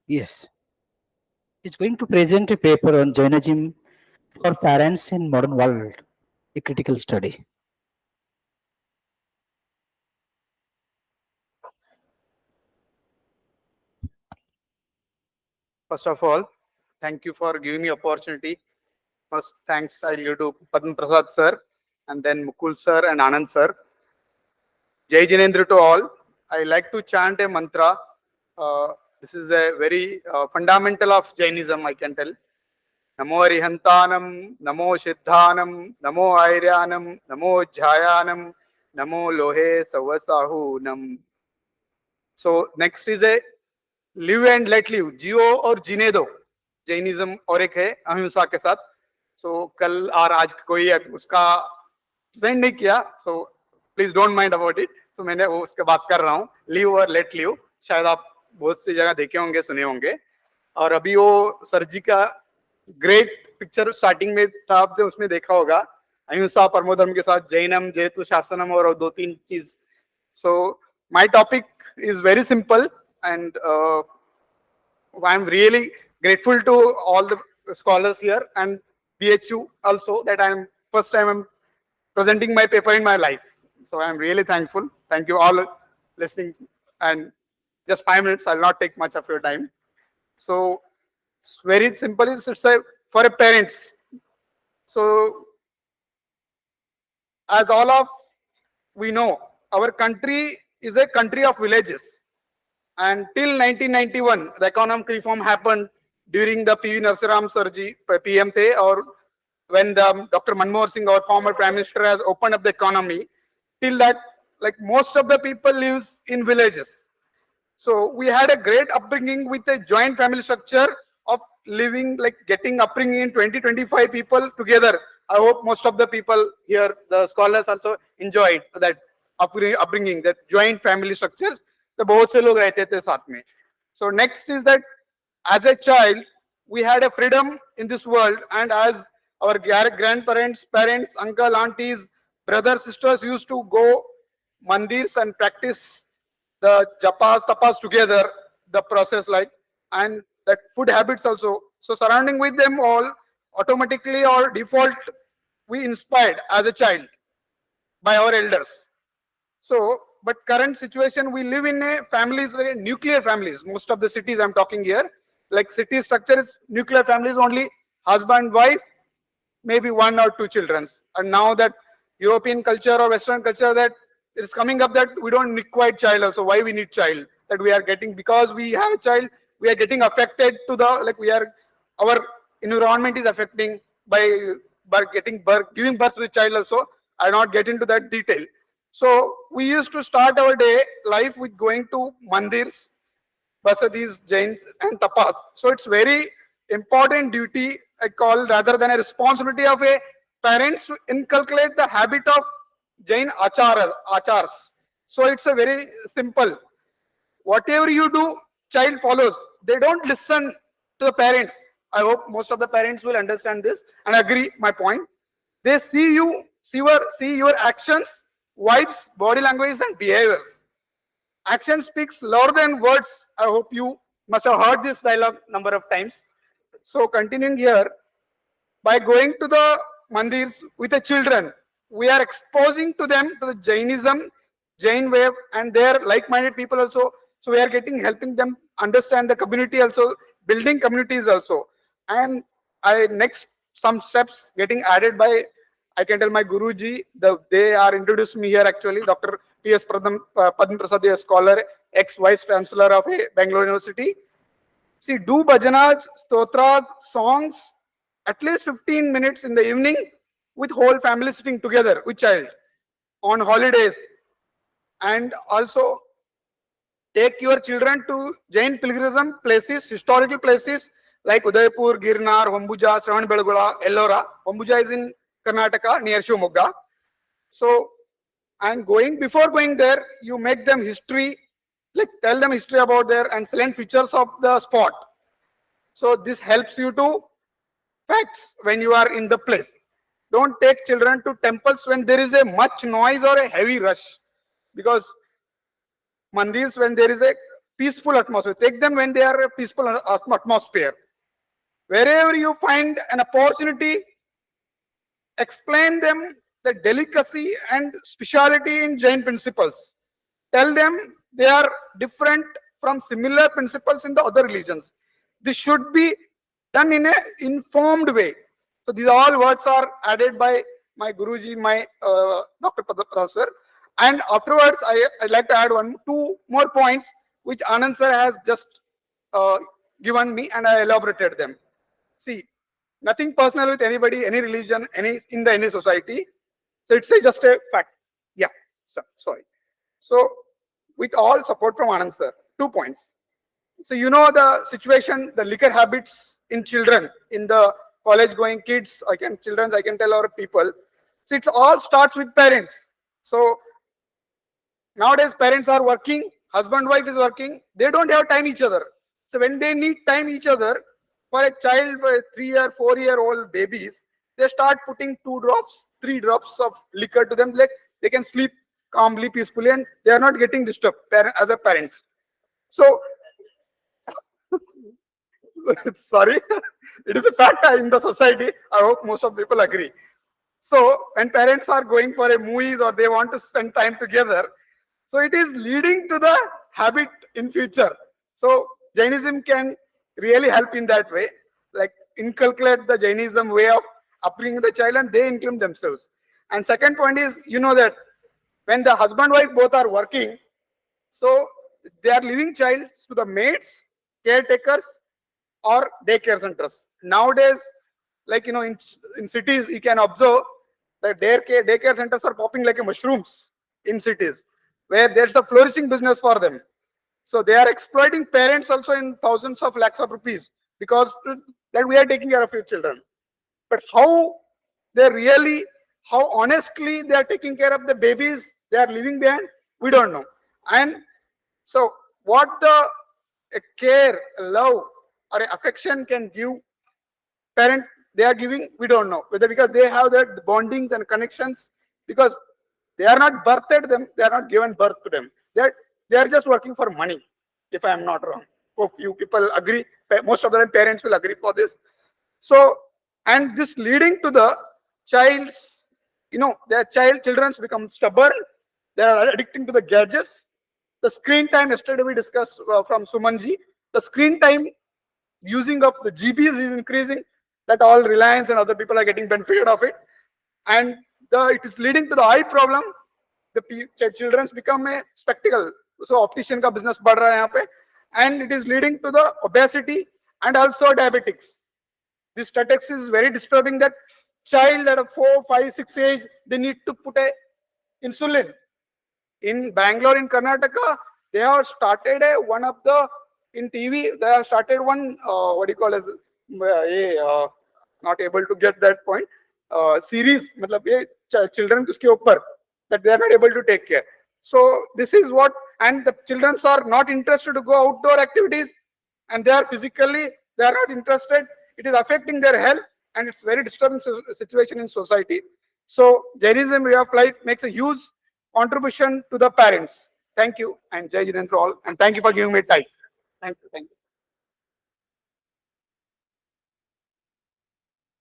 Yes. He's going to present a paper on Jainism for parents in modern world, a critical study. First of all, thank you for giving me opportunity. First, thanks I'll give to Padma Prasad sir, and then Mukul sir and Anand sir. Jai Jinendra to all. I like to chant a mantra. This is a very fundamental of Jainism, I can tell. Namo Arihantanam, Namo Siddhanam, Namo Airyanam, Namo Jhayanam, Namo Lohe Savasahunam. So next is a live and let live, जियो और जीने दो, Jainism और एक है अहिंसा के साथ। सो कल और आज कोई उसका सेंड नहीं किया, so please don't mind about it. So मैंने वो उसके बात कर रहा हूँ, लिव और लेट लिव। शायद आप बहुत सी जगह देखे होंगे, सुने होंगे। और अभी वो सर जी का ग्रेट पिक्चर स्टार्टिंग में था, आपने उसमें देखा होगा, अहिंसा परमो धर्म के साथ जैनम, जयतु शासनम और 2-3 चीज। So my topic is very simple, and I'm really grateful to all the scholars here and BHU also that first time I'm presenting my paper in my life. So I'm really thankful. Thank you all listening, and just 5 minutes, I'll not take much of your time. So it's very simple. It's for a parents. So as all of we know, our country is a country of villages. And till 1991, the economic reform happened during the P.V. Narsiram Sarji, PM the, or when the Dr. Manmohan Singh, our former Prime Minister, has opened up the economy. Till that, like most of the people lives in villages. So we had a great upbringing with a joint family structure of living, like getting upbringing in 20-25 people together. I hope most of the people here, the scholars also enjoyed that upbringing, that joint family structures. तो बहुत से लोग रहते थे साथ में. So next is that as a child we had a freedom in this world, and as our grandparents, parents, uncle, aunties, brothers, sisters used to go mandirs and practice the japas, tapas together, the process like, and that food habits also. So surrounding with them all, automatically or default, we inspired as a child by our elders. So, but current situation, we live in a families, very nuclear families. Most of the cities I'm talking here, like city structure is nuclear families, only husband, wife, maybe 1 or 2 children. And now that European culture or Western culture that it is coming up that we don't require child also. Why we need child? That we are getting, because we have a child, we are getting affected to the, like we are, our environment is affecting by getting birth, giving birth to the child also. I not get into that detail. So we used to start our day life with going to mandirs, basadis, Jains and tapas. So it's very important duty, I call, rather than a responsibility of a parents to inculcate the habit of Jain achars. So it's a very simple. Whatever you do, child follows. They don't listen to the parents. I hope most of the parents will understand this and agree my point. They see you, see your actions, vibes, body language, and behaviors. Action speaks louder than words. I hope you must have heard this dialogue number of times. So continuing here, by going to the mandirs with the children, we are exposing to them to the Jainism, Jain wave, and their like-minded people also. So we are helping them understand the community also, building communities also. And next some steps getting added by, I can tell my Guruji, they are introduced me here actually, Dr. P.S. Padma Prasad, a scholar, ex-vice chancellor of Bangalore University. See, do bhajanas, stotras, songs, at least 15 minutes in the evening with whole family sitting together with child on holidays. And also take your children to Jain pilgrimage places, historical places like Udaipur, Girnar, Hombuja, Shravanbelgola, Ellora. Hombuja is in Karnataka near Shivamogga. So, and before going there, you make them history, like tell them history about there and salient features of the spot. So this helps you to facts when you are in the place. Don't take children to temples when there is a much noise or a heavy rush, because mandirs when there is a peaceful atmosphere. Take them when they are a peaceful atmosphere. Wherever you find an opportunity, explain them the delicacy and speciality in Jain principles. Tell them they are different from similar principles in the other religions. This should be done in an informed way. So these all words are added by my Guruji, my Dr. Professor. And afterwards, I'd like to add two more points which Anand sir has just given me, and I elaborated them. See, nothing personal with anybody, any religion, any society. So it's just a fact. Yeah, sorry. So with all support from Anand sir, 2 points. So you know the situation, the liquor habits in children, in the college-going kids, I can tell our people. So it all starts with parents. So nowadays parents are working, husband, wife is working, they don't have time each other. So when they need time each other, for a child, for a 3-year, 4-year-old babies, they start putting 2 drops, 3 drops of liquor to them, like they can sleep calmly, peacefully, and they are not getting disturbed as a parents. So, sorry, it is a fact in the society. I hope most of people agree. So when parents are going for a movies or they want to spend time together, so it is leading to the habit in future. So Jainism can really help in that way, like inculcate the Jainism way of upbringing the child, and they include themselves. And second point is, you know that when the husband wife both are working, so they are leaving child to the maids, caretakers, or daycare centers. Nowadays, like in cities, you can observe that daycare centers are popping like mushrooms in cities, where there's a flourishing business for them. So they are exploiting parents also in thousands of lakhs of rupees, because that we are taking care of your children. But how honestly they are taking care of the babies they are leaving behind, we don't know. And so what the care, love, or affection can give parent they are giving, we don't know. Whether because they have that bondings and connections, because they are not birthed them, they are not given birth to them. They are just working for money, if I am not wrong. Hope you people agree. Most of the time parents will agree for this. So, and this leading to the child's, their children become stubborn. They are addicting to the gadgets. The screen time, yesterday we discussed from Sumanji, the screen time using of the GBs is increasing. That all Reliance and other people are getting benefited of it. And it is leading to the eye problem. The children become a spectacle. So optician ka business बढ़ रहा है यहाँ पे, and it is leading to the obesity and also diabetics. This statistics is very disturbing that child at a 4, 5, 6 age, they need to put a insulin. In Bangalore, in Karnataka, they have started one of the, in TV, they have started one, what do you call as, not able to get that point, series, मतलब ये children उसके ऊपर, that they are not able to take care. So this is what, and the children are not interested to go outdoor activities, and they are physically, they are not interested. It is affecting their health, and it's very disturbing situation in society. So Jainism way of life makes a huge contribution to the parents. Thank you, and Jai Jain to all, and thank you for giving me time. Thank you. Thank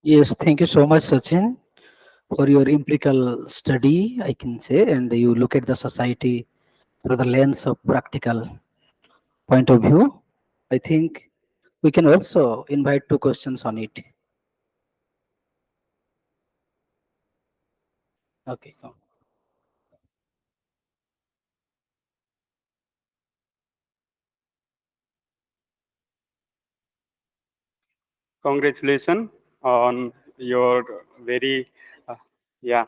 you. Yes, thank you so much, Sachin, for your empirical study, I can say, and you look at the society through the lens of practical point of view. I think we can also invite 2 questions on it. Okay, come. Congratulations on your very, yeah.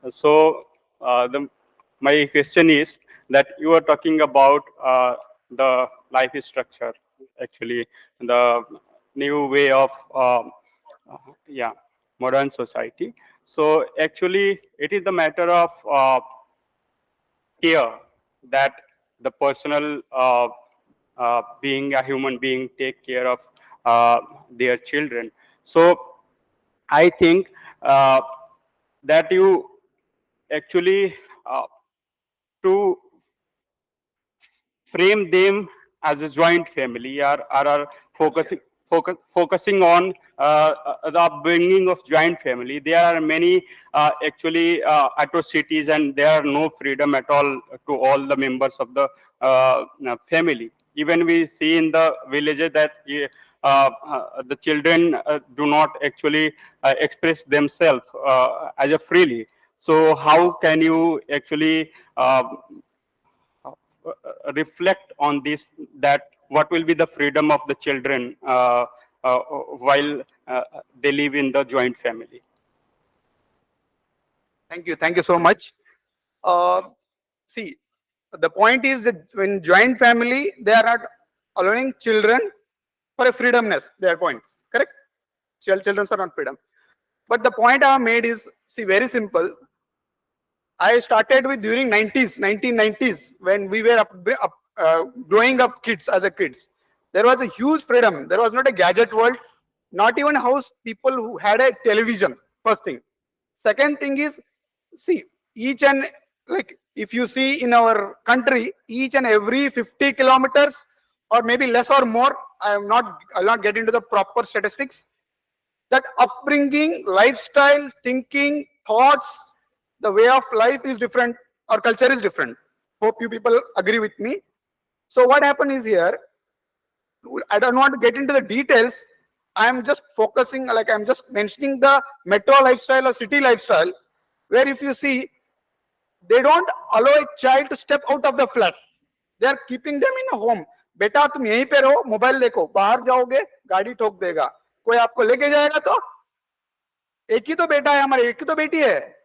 So my question is that you are talking about the life structure, actually, the new way of, yeah, modern society. So actually, it is the matter of care that the personal being a human being take care of their children. So I think that you actually to frame them as a joint family, or are focusing on the upbringing of joint family. There are many actually atrocities, and there are no freedom at all to all the members of the family. Even we see in the villages that the children do not actually express themselves as a freely. So how can you actually reflect on this, that what will be the freedom of the children while they live in the joint family? Thank you. Thank you so much. See, the point is that when joint family, they are not allowing children for a freedomness, their points, correct? Children are not freedom. But the point I have made is, see, very simple. I started with during 1990s, when we were growing up kids as a kids. There was a huge freedom. There was not a gadget world, not even house people who had a television, first thing. Second thing is, see, each and, like, if you see in our country, each and every 50 kilometers or maybe less or more, I'll not get into the proper statistics, that upbringing, lifestyle, thinking, thoughts, the way of life is different, or culture is different. Hope you people agree with me. So what happened is here, I don't want to get into the details. I'm just focusing, like I'm just mentioning the metro lifestyle or city lifestyle, where if you see, they don't allow a child to step out of the flat. They are keeping them in a home. बेटा तुम यहीं पे रहो, mobile देखो, बाहर जाओगे गाड़ी ठोक देगा, कोई आपको लेके जाएगा तो एक ही तो बेटा है हमारे, एक ही तो बेटी है,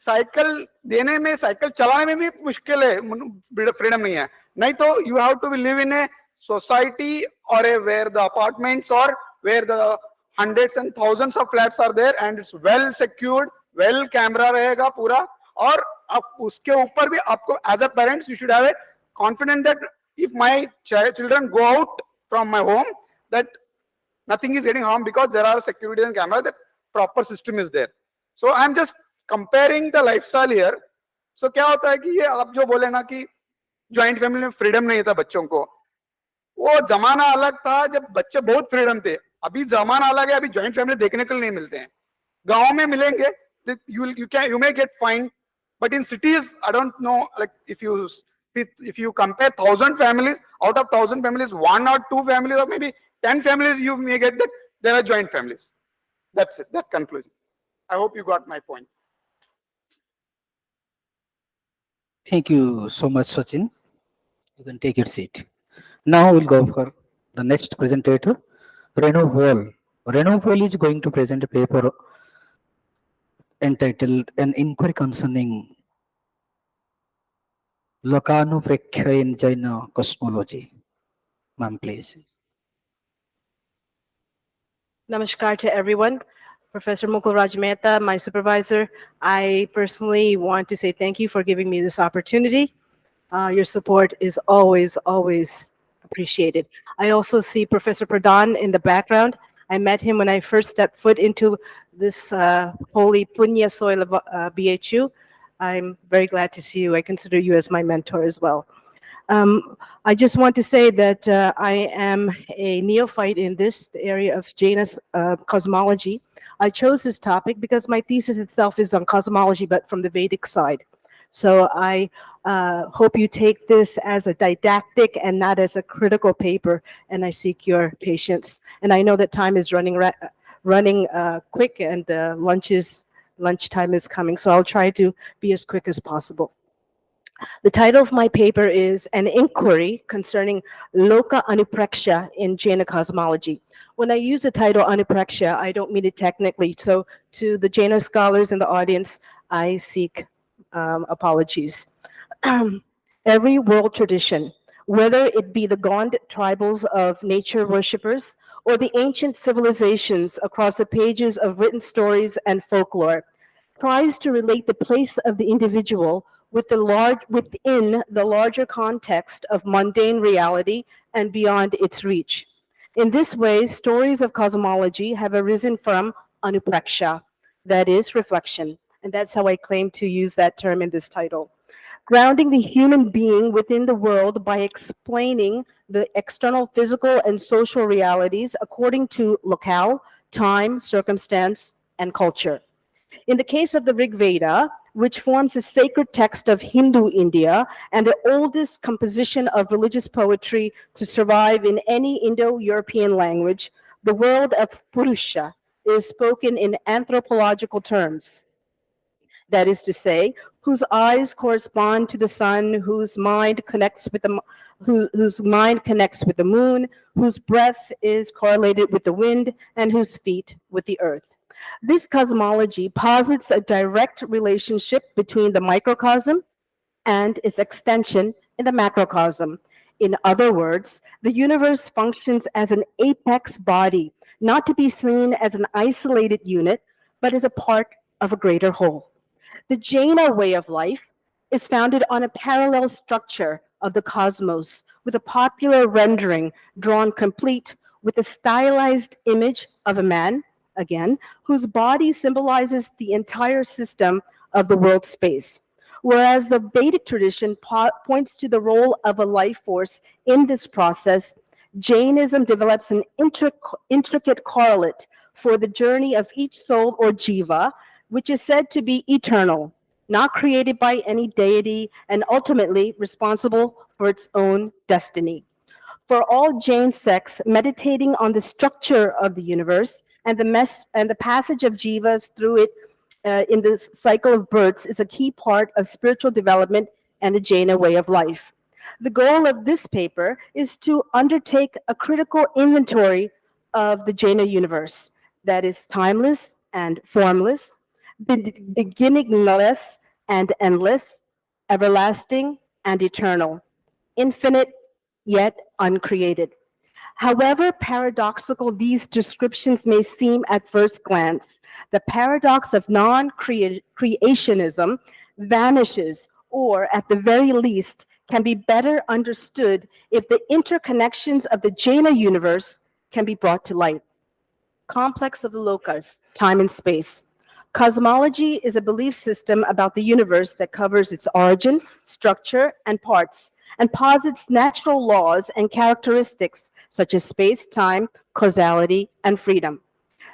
साइकिल देने में, साइकिल चलाने में भी मुश्किल है, फ्रीडम नहीं है. नहीं तो you have to live in a society और ए वेयर द अपार्टमेंट्स और where the hundreds and thousands of flats are there and it's well secured, well camera रहेगा पूरा, और आप उसके ऊपर भी आपको as a parents you should have a confidence that if my children go out from my home, that nothing is getting harmed because there are security and camera, that proper system is there. So I'm just comparing the lifestyle here. So क्या होता है कि ये आप जो बोले ना कि ज्वाइंट फैमिली में फ्रीडम नहीं था बच्चों को, वो जमाना अलग था जब बच्चे बहुत फ्रीडम थे. अभी जमाना अलग है, अभी ज्वाइंट फैमिली देखने के लिए नहीं मिलते हैं. गांव में मिलेंगे, you may get fined, but in cities I don't know, like if you compare 1,000 families, out of 1,000 families 1 or 2 families or maybe 10 families you may get that there are joint families. That's it, that conclusion. I hope you got my point. Thank you so much, Sachin. You can take your seat. Now we'll go for the next presentator, Renu Wall. Renu Wall is going to present a paper entitled An Inquiry Concerning Lokanuprekya in Jaina Cosmology. Ma'am, please. Namaskar to everyone. Professor Mukul Raj Mehta, my supervisor, I personally want to say thank you for giving me this opportunity. Your support is always, always appreciated. I also see Professor Pradhan in the background. I met him when I first stepped foot into this holy punya soil of BHU. I'm very glad to see you. I consider you as my mentor as well. I just want to say that I am a neophyte in this area of Jain cosmology. I chose this topic because my thesis itself is on cosmology, but from the Vedic side. So I hope you take this as a didactic and not as a critical paper, and I seek your patience. And I know that time is running quick, and lunchtime is coming, so I'll try to be as quick as possible. The title of my paper is An Inquiry Concerning Loka Anupreksha in Jaina Cosmology. When I use the title Anupreksha, I don't mean it technically. So to the Jaina scholars in the audience, I seek apologies. Every world tradition, whether it be the Gond tribals of nature worshippers or the ancient civilizations across the pages of written stories and folklore, tries to relate the place of the individual within the larger context of mundane reality and beyond its reach. In this way, stories of cosmology have arisen from anupreksha, that is, reflection. And that's how I claim to use that term in this title. Grounding the human being within the world by explaining the external physical and social realities according to locale, time, circumstance, and culture. In the case of the Rig Veda, which forms the sacred text of Hindu India and the oldest composition of religious poetry to survive in any Indo-European language, the world of Purusha is spoken in anthropological terms. That is to say, whose eyes correspond to the sun, whose mind connects with whose mind connects with the moon, whose breath is correlated with the wind, and whose feet with the earth. This cosmology posits a direct relationship between the microcosm and its extension in the macrocosm. In other words, the universe functions as an apex body, not to be seen as an isolated unit, but as a part of a greater whole. The Jaina way of life is founded on a parallel structure of the cosmos, with a popular rendering drawn complete with a stylized image of a man, again, whose body symbolizes the entire system of the world space. Whereas the Vedic tradition points to the role of a life force in this process, Jainism develops an intricate correlate for the journey of each soul or jiva, which is said to be eternal, not created by any deity, and ultimately responsible for its own destiny. For all Jain sects, meditating on the structure of the universe and the passage of jivas through it in the cycle of births is a key part of spiritual development and the Jaina way of life. The goal of this paper is to undertake a critical inventory of the Jaina universe that is timeless and formless, beginningless and endless, everlasting and eternal, infinite yet uncreated. However paradoxical these descriptions may seem at first glance, the paradox of non-creationism vanishes, or at the very least, can be better understood if the interconnections of the Jaina universe can be brought to light. Complex of the lokas, time and space. Cosmology is a belief system about the universe that covers its origin, structure, and parts, and posits natural laws and characteristics such as space, time, causality, and freedom.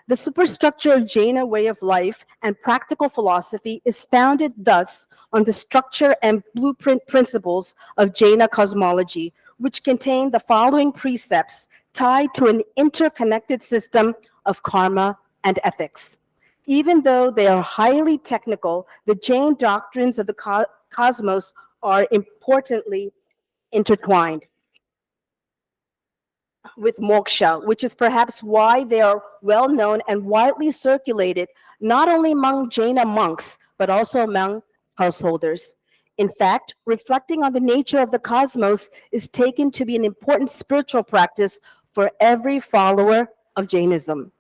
The superstructure of Jaina way of life and practical philosophy is founded thus on the structure and blueprint principles of Jaina cosmology, which contain the following precepts tied to an interconnected system of karma and ethics. Even though they are highly technical, the Jain doctrines of the cosmos are importantly intertwined with moksha, which is perhaps why they are well known and widely circulated not only among Jaina monks, but also among householders. In fact, reflecting on the nature of the cosmos is taken to be an important spiritual practice for every follower of Jainism.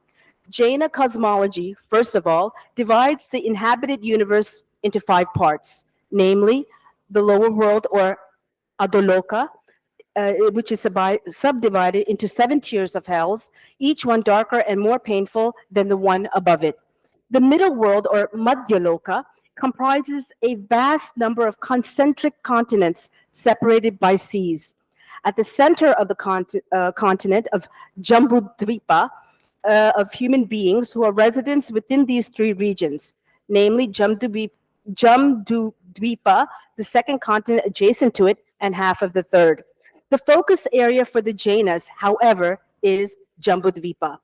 Jaina cosmology, first of all, divides the inhabited universe into 5 parts, namely the lower world or Adoloka, which is subdivided into 7 tiers of hells, each one darker and more painful than the one above it. The middle world, or Madhyaloka, comprises a vast number of concentric continents separated by seas. At the center of the continent of Jambudvipa, of human beings who are residents within these 3 regions, namely Jamdudvipa, the second continent adjacent to it, and half of the third. The focus area for the Jainas, however, is Jambudvipa,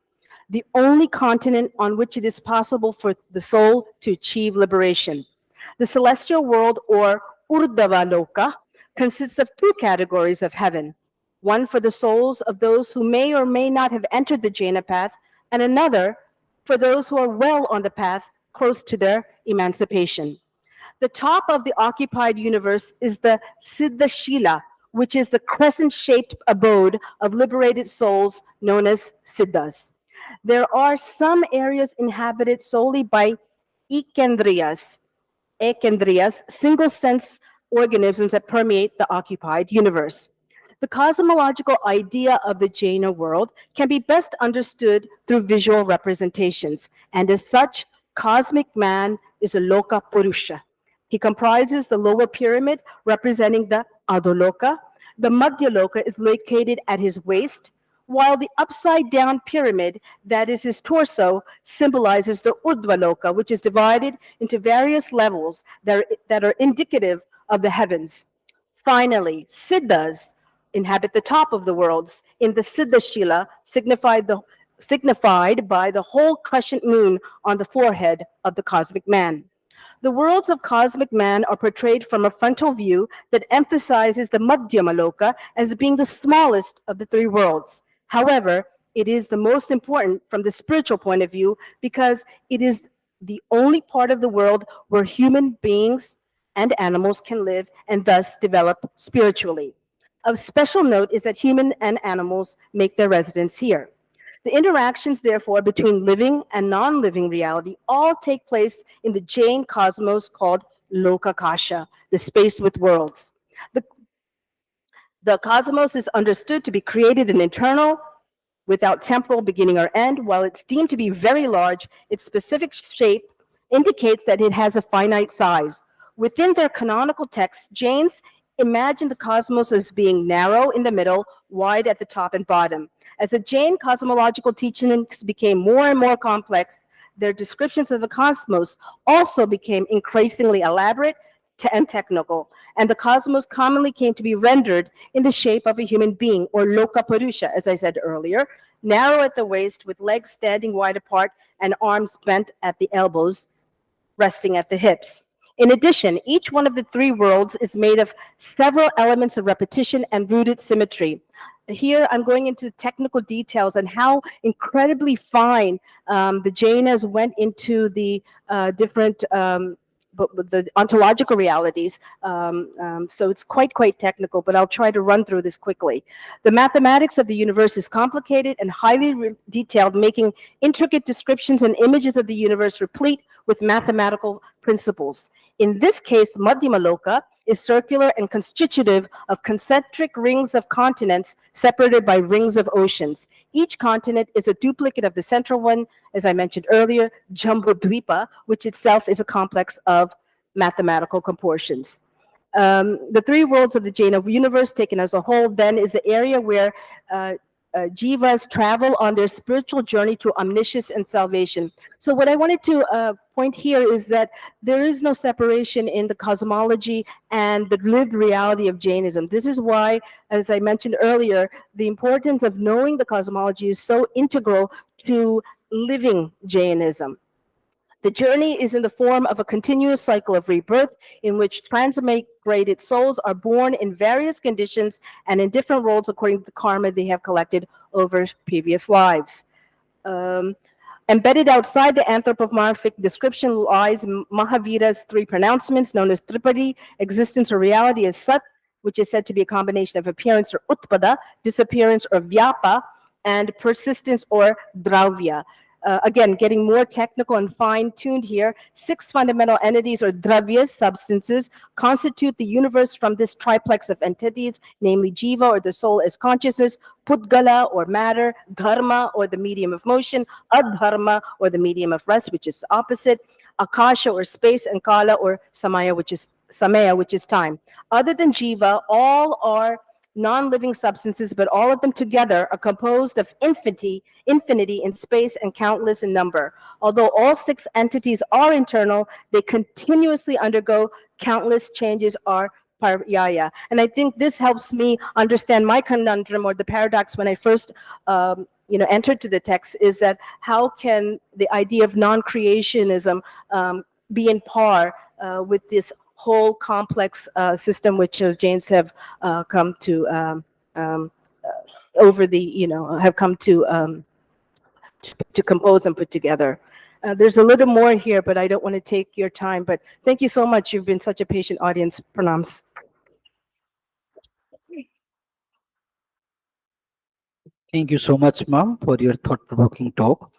the only continent on which it is possible for the soul to achieve liberation. The celestial world, or Urdhva consists of 2 categories of heaven, one for the souls of those who may or may not have entered the Jaina path, and another for those who are well on the path close to their emancipation. The top of the occupied universe is the Siddhashila, which is the crescent-shaped abode of liberated souls known as Siddhas. There are some areas inhabited solely by ekendriyas, single-sense organisms that permeate the occupied universe. The cosmological idea of the Jaina world can be best understood through visual representations, and as such, cosmic man is a Loka Purusha. He comprises the lower pyramid, representing the Adoloka. The Madhyaloka is located at his waist, while the upside-down pyramid, that is his torso, symbolizes the Urdhvaloka, which is divided into various levels that are indicative of the heavens. Finally, Siddhas inhabit the top of the worlds in the Siddhashila, signified by the whole crescent moon on the forehead of the cosmic man. The worlds of cosmic man are portrayed from a frontal view that emphasizes the Madhyamaloka as being the smallest of the 3 worlds. However, it is the most important from the spiritual point of view because it is the only part of the world where human beings and animals can live and thus develop spiritually. Of special note is that human and animals make their residence here. The interactions, therefore, between living and non-living reality all take place in the Jain cosmos called Lokakasha, the space with worlds. The cosmos is understood to be created and internal, without temporal beginning or end. While it's deemed to be very large, its specific shape indicates that it has a finite size. Within their canonical texts, Jains imagine the cosmos as being narrow in the middle, wide at the top and bottom. As the Jain cosmological teachings became more and more complex, their descriptions of the cosmos also became increasingly elaborate and technical, and the cosmos commonly came to be rendered in the shape of a human being, or Loka Purusha, as I said earlier, narrow at the waist with legs standing wide apart and arms bent at the elbows, resting at the hips. In addition, each one of the 3 worlds is made of several elements of repetition and rooted symmetry. Here, I'm going into technical details and how incredibly fine the Jainas went into the different the ontological realities. So it's quite technical, but I'll try to run through this quickly. The mathematics of the universe is complicated and highly detailed, making intricate descriptions and images of the universe replete with mathematical principles. In this case, Madhyamaloka is circular and constitutive of concentric rings of continents separated by rings of oceans. Each continent is a duplicate of the central one, as I mentioned earlier, Jambudvipa, which itself is a complex of mathematical proportions. The 3 worlds of the Jaina universe, taken as a whole, then, is the area where jivas travel on their spiritual journey to omniscience and salvation. So what I wanted to point here is that there is no separation in the cosmology and the lived reality of Jainism. This is why, as I mentioned earlier, the importance of knowing the cosmology is so integral to living Jainism. The journey is in the form of a continuous cycle of rebirth in which transmigrated souls are born in various conditions and in different roles according to the karma they have collected over previous lives. Embedded outside the anthropomorphic description lies Mahavira's three pronouncements known as Tripadi, existence or reality as Sat, which is said to be a combination of appearance or Utpada, disappearance or Vyapa, and persistence or Dravya. Again, getting more technical and fine-tuned here, 6 fundamental entities or dravyas, substances, constitute the universe from this triplex of entities, namely jiva or the soul as consciousness, pudgala or matter, dharma or the medium of motion, adharma or the medium of rest, which is opposite, akasha or space, and kala or samaya, which is time. Other than jiva, all are non-living substances, but all of them together are composed of infinity in space and countless in number. Although all 6 entities are internal, they continuously undergo countless changes or paryaya. And I think this helps me understand my conundrum or the paradox when I first entered to the text, is that how can the idea of non-creationism be in par with this whole complex system which Jains have come to have come to compose and put together. There's a little more here, but I don't want to take your time. But thank you so much. You've been such a patient audience. Pranams. Thank you so much, ma'am, for your thought-provoking talk.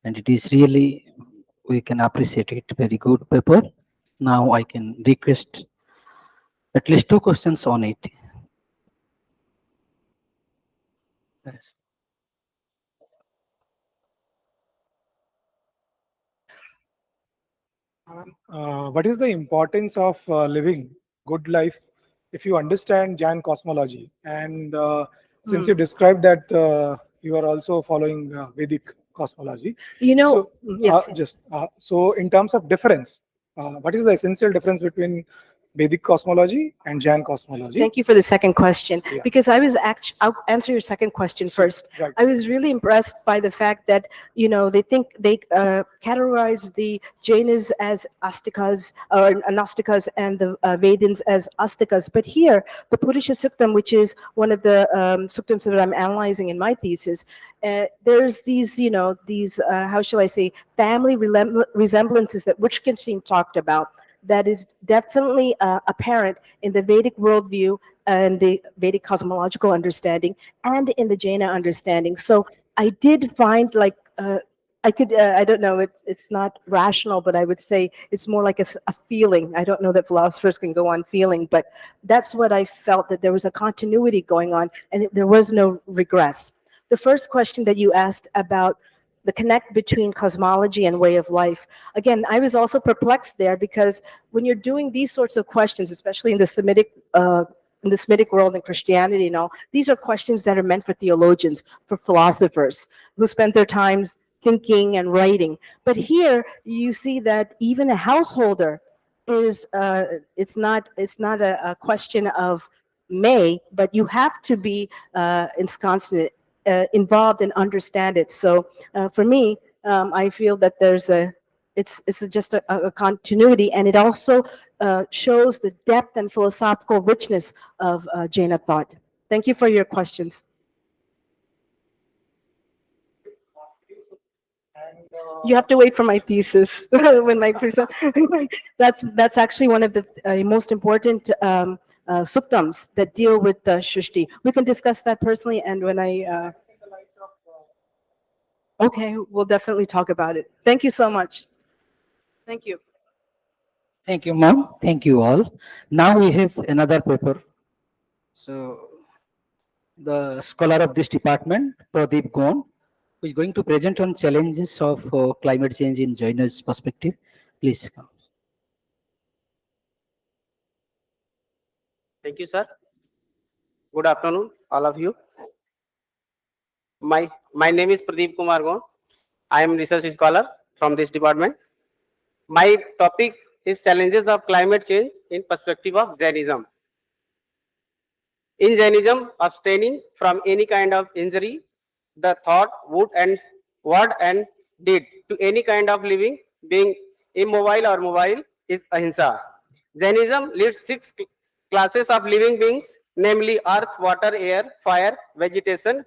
And it is really, we can appreciate it. Very good paper. Now I can request at least 2 questions on it. Yes. What is the importance of living good life if you understand Jain cosmology? And since you described that you are also following Vedic cosmology, so, yes. So in terms of difference, what is the essential difference between Vedic cosmology and Jain cosmology? Thank you for the second question, Yeah. because I'll answer your second question first. Right. I was really impressed by the fact that, they think they categorize the Jainas as Astikas or Nastikas and the Vedans as Astikas. But here, the Purusha Suktam, which is one of the Suktams that I'm analyzing in my thesis, there's these, how shall I say, family resemblances that Wittgenstein talked about, that is definitely apparent in the Vedic worldview and the Vedic cosmological understanding and in the Jaina understanding. So I did find I don't know, it's not rational, but I would say it's more like a feeling. I don't know that philosophers can go on feeling, but that's what I felt, that there was a continuity going on and there was no regress. The first question that you asked about the connect between cosmology and way of life. Again, I was also perplexed there, because when you're doing these sorts of questions, especially in the Semitic world and Christianity and all, these are questions that are meant for theologians, for philosophers who spend their times thinking and writing. But here you see that even a householder is it's not a question of may, but you have to be ensconced in it, involved and understand it. So for me, I feel that it's just a continuity, and it also shows the depth and philosophical richness of Jaina thought. Thank you for your questions. You have to wait for my thesis when my present. That's actually one of the most important suktams that deal with Shushti. We can discuss that personally, and when I okay, we'll definitely talk about it. Thank you so much. Thank you. Thank you, ma'am. Thank you all. Now we have another paper. So the scholar of this department, Pradeep Gon, who is going to present on challenges of climate change in Jaina's perspective. Please come. Thank you, sir. Good afternoon, all of you. My name is Pradeep Kumar Gon. I am research scholar from this department. My topic is challenges of climate change in perspective of Jainism. In Jainism, abstaining from any kind of injury, the thought, word and deed to any kind of living being immobile or mobile, is ahimsa. Jainism leads six classes of living beings, namely earth, water, air, fire, vegetation,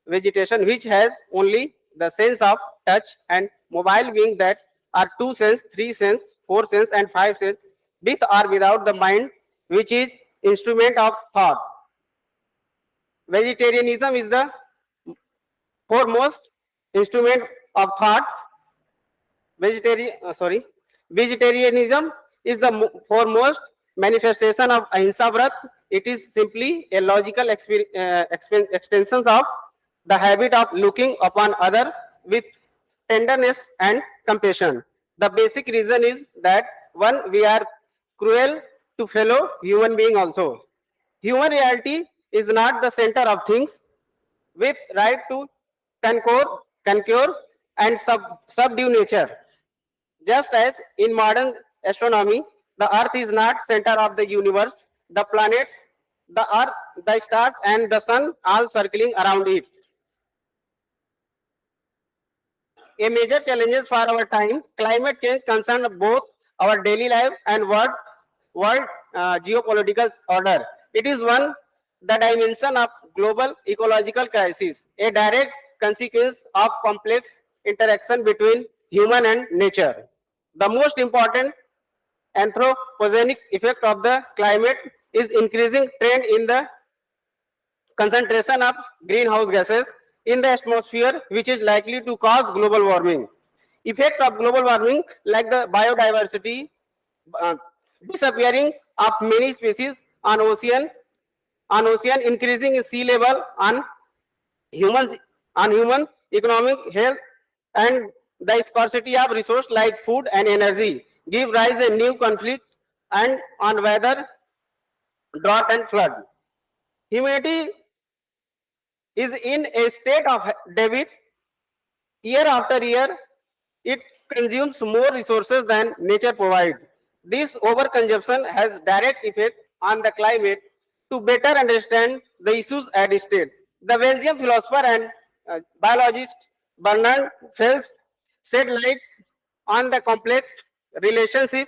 which has only the sense of touch, and mobile beings that are two sense, three sense, four sense, and five sense, with or without the mind, which is instrument of thought. Vegetarianism is the foremost instrument of thought. Vegetarianism is the foremost manifestation of ahimsa vrat. It is simply a logical extension of the habit of looking upon other with tenderness and compassion. The basic reason is that one, we are cruel to fellow human being also. Human reality is not the center of things, with right to conquer and subdue nature. Just as in modern astronomy, the Earth is not center of the universe, the planets, the Earth, the stars, and the Sun all circling around it. A major challenges for our time, climate change concern both our daily life and world geopolitical order. It is one the dimension of global ecological crisis, a direct consequence of complex interaction between human and nature. The most important anthropogenic effect of the climate is increasing trend in the concentration of greenhouse gases in the atmosphere, which is likely to cause global warming. Effect of global warming, like the biodiversity, uh, disappearing of many species on ocean, increasing sea level humans, on human economic health, and the scarcity of resources like food and energy give rise a new conflict and on weather, drought and flood. Humanity is in a state of debit. Year after year, it consumes more resources than nature provides. This overconsumption has direct effect on the climate. To better understand the issues at stake, the Belgian philosopher and biologist Bernard Fels shed light on the complex relationship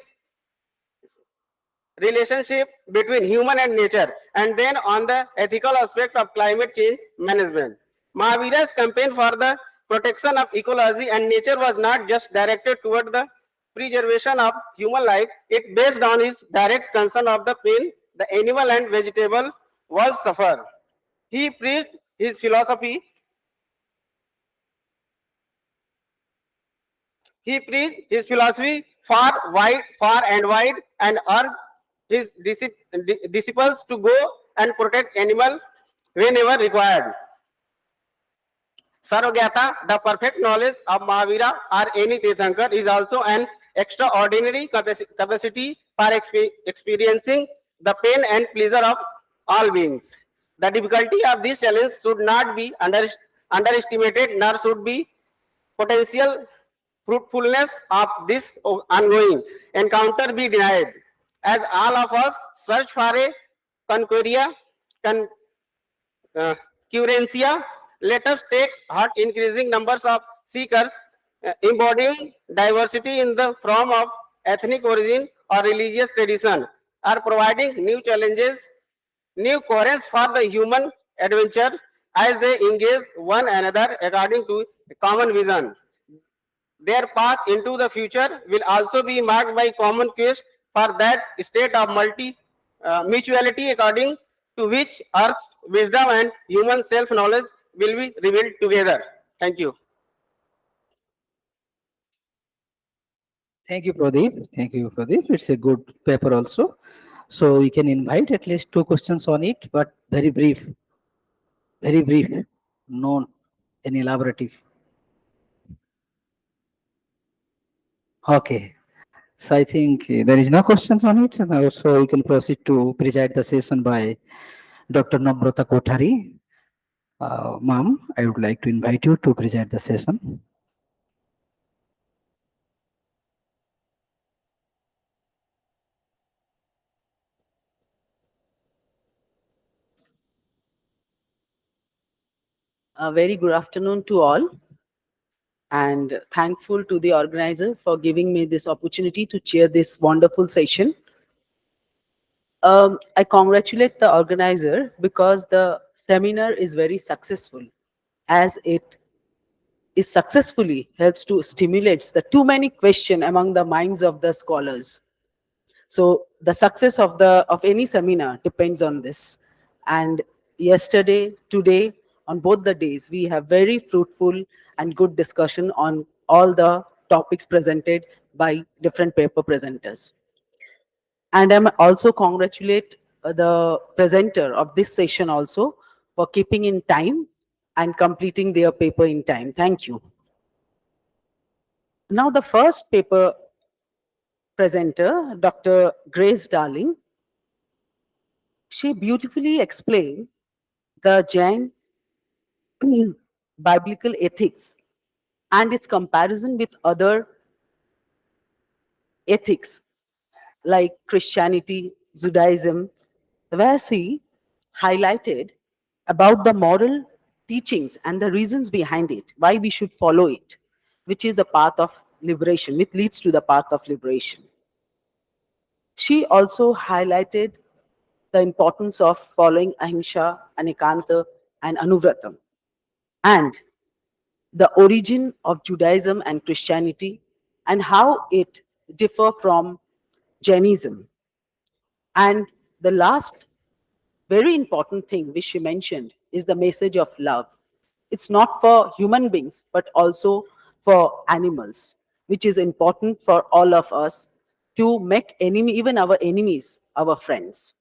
relationship between human and nature, and then on the ethical aspect of climate change management. Mahavira's campaign for the protection of ecology and nature was not just directed toward the preservation of human life, it based on his direct concern of the pain the animal and vegetable world suffer. He preached his philosophy. He preached his philosophy far and wide, and urged his disciples to go and protect animal whenever required. Sarvagyata, the perfect knowledge of Mahavira or any Tirthankar, is also an extraordinary capacity for experiencing the pain and pleasure of all beings. The difficulty of this challenge should not be underestimated, nor should be potential fruitfulness of this ongoing encounter be denied. As all of us search for a concordia, Curencia, let us take heart increasing numbers of seekers embodying diversity in the form of ethnic origin or religious tradition are providing new challenges, new courage for the human adventure as they engage one another according to a common vision. Their path into the future will also be marked by common quest for that state of mutuality according to which Earth's wisdom and human self-knowledge will be revealed together. Thank you. Thank you, Pradeep. Thank you, Pradeep. It's a good paper also. So we can invite at least 2 questions on it, but very brief, no any elaborative. Okay. So I think there is no questions on it. And so we can proceed to preside the session by Dr. Namrata Kothari. Ma'am, I would like to invite you to preside the session. A very good afternoon to all. and thankful to the organizer for giving me this opportunity to chair this wonderful session. I congratulate the organizer because the seminar is very successful, as it is successfully helps to stimulates the too many question among the minds of the scholars. So the success of any seminar depends on this. And yesterday, today, on both the days, we have very fruitful and good discussion on all the topics presented by different paper presenters. And I'm also congratulate the presenter of this session also for keeping in time and completing their paper in time. Thank you. Now the first paper presenter, Dr. Grace Darling, she beautifully explained the Jain biblical ethics and its comparison with other ethics like Christianity, Judaism, where she highlighted about the moral teachings and the reasons behind it, why we should follow it, which is a path of liberation, which leads to the path of liberation. She also highlighted the importance of following ahimsa, anikanta, and anuvratam, and the origin of Judaism and Christianity, and how it differ from Jainism. And the last very important thing which she mentioned is the message of love. It's not for human beings, but also for animals, which is important for all of us to make enemy, even our enemies, our friends.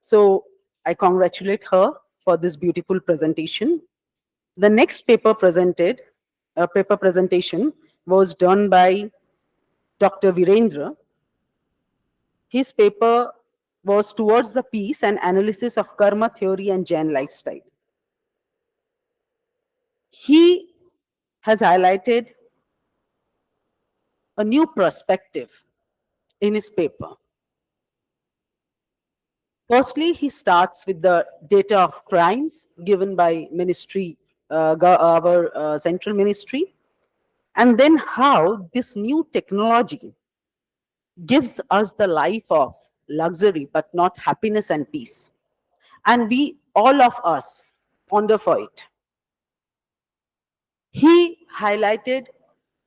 So I congratulate her for this beautiful presentation. The next paper presentation was done by Dr. Virendra. His paper was towards the peace and analysis of karma theory and Jain lifestyle. He has highlighted a new perspective in his paper. Firstly, he starts with the data of crimes given by ministry, our central ministry, and then how this new technology gives us the life of luxury, but not happiness and peace. And we, all of us, ponder for it. He highlighted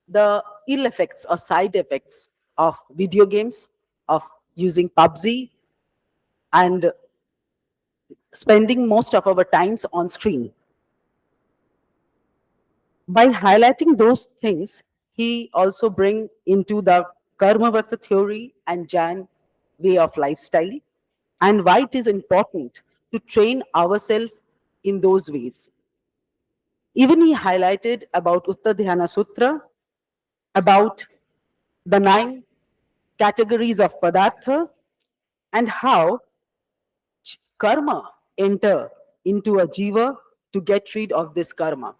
the ill effects or side effects of video games, of using PUBG, and spending most of our times on screen. By highlighting those things, he also bring into the Karmavarta theory and Jain way of lifestyle, and why it is important to train ourselves in those ways. Even he highlighted about Uttadhyana Sutra, about the 9 categories of Padartha, and how karma enter into a jiva to get rid of this karma.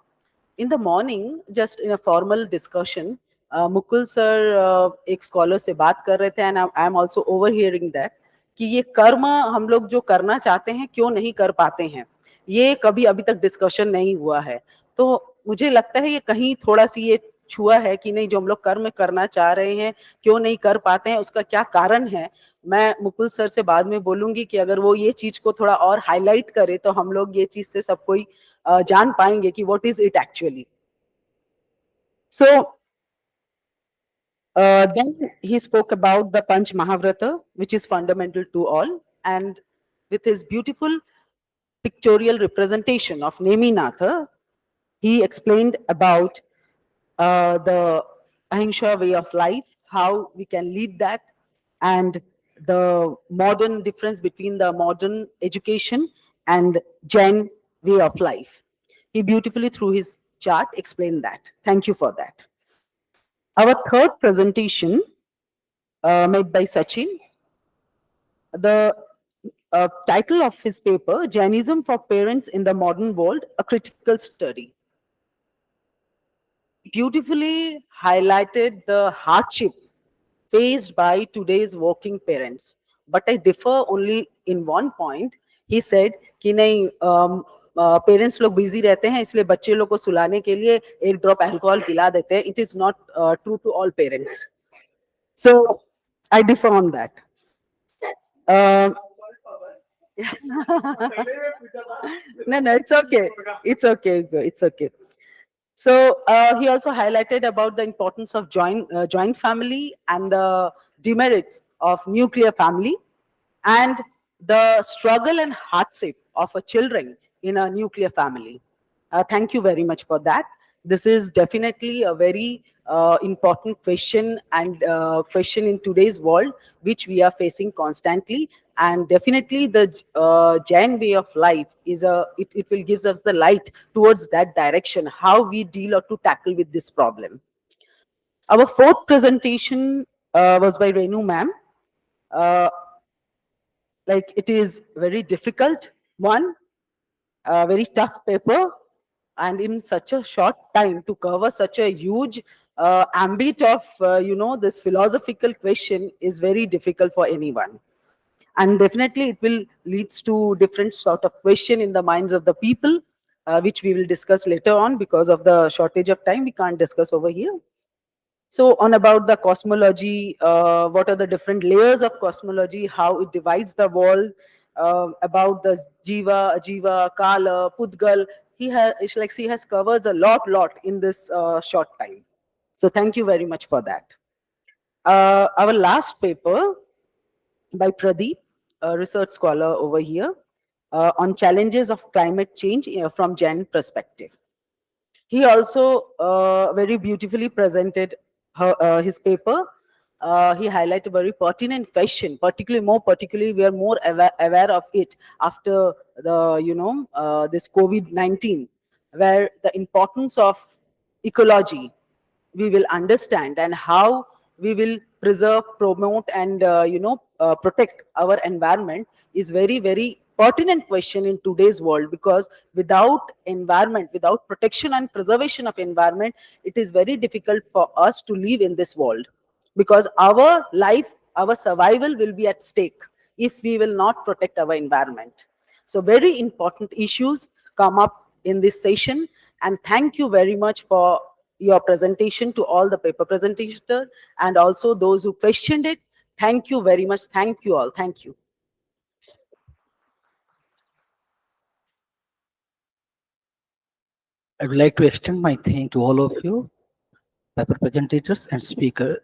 In the morning, just in a formal discussion, Mukul sir एक scholar से बात कर रहे थे, and I am also overhearing that कि ये कर्म हम लोग जो करना चाहते हैं क्यों नहीं कर पाते हैं, ये कभी अभी तक डिस्कशन नहीं हुआ है. तो मुझे लगता है ये कहीं थोड़ा सी ये छुआ है कि नहीं, जो हम लोग कर्म करना चाह रहे हैं क्यों नहीं कर पाते हैं, उसका क्या कारण है. मैं मुकुल सर से बाद में बोलूंगी कि अगर वो ये चीज को थोड़ा और हाईलाइट करे तो हम लोग ये चीज से सब कोई जान पाएंगे कि what is it actually. So then he spoke about the Panch Mahavrata, which is fundamental to all, and with his beautiful pictorial representation of Neminatha, he explained about the ahimsa way of life, how we can lead that, and the modern difference between the modern education and Jain way of life. He beautifully, through his chart, explained that. Thank you for that. Our third presentation, made by Sachin, the title of his paper, Jainism for Parents in the Modern World, a Critical Study, beautifully highlighted the hardship faced by today's working parents. But I differ only in one point. He said कि नहीं, parents लोग busy रहते हैं, इसलिए बच्चे लोग को सुलाने के लिए एक ड्रॉप अल्कोहल पिला देते हैं. It is not true to all parents. So I differ on that. No, it's okay. It's okay. It's okay. So he also highlighted about the importance of joint family and the demerits of nuclear family and the struggle and hardship of a children in a nuclear family. Thank you very much for that. This is definitely a very important question and question in today's world, which we are facing constantly. And definitely the Jain way of life is it will gives us the light towards that direction, how we deal or to tackle with this problem. Our fourth presentation was by Renu ma'am. Like it is very difficult one, a very tough paper, and in such a short time to cover such a huge ambit of this philosophical question is very difficult for anyone. And definitely it will leads to different sort of question in the minds of the people, which we will discuss later on. Because of the shortage of time, we can't discuss over here. So on about the cosmology, what are the different layers of cosmology, how it divides the world, about the Jiva, Ajiva, Kala, Pudgal. She has covered a lot in this short time. So thank you very much for that. Our last paper by Pradeep, a research scholar over here, on challenges of climate change from Jain perspective. He also very beautifully presented his paper. He highlighted a very pertinent question, more particularly, we are more aware of it after the, this COVID-19, where the importance of ecology, we will understand, and how we will preserve, promote, and protect our environment is very pertinent question in today's world. Because without environment, without protection and preservation of environment, it is very difficult for us to live in this world, because our life, our survival will be at stake if we will not protect our environment. So very important issues come up in this session, and thank you very much for your presentation, to all the paper presenters and also those who questioned it. Thank you very much. Thank you all. Thank you. I would like to extend my thanks to all of you, paper presentators and speakers,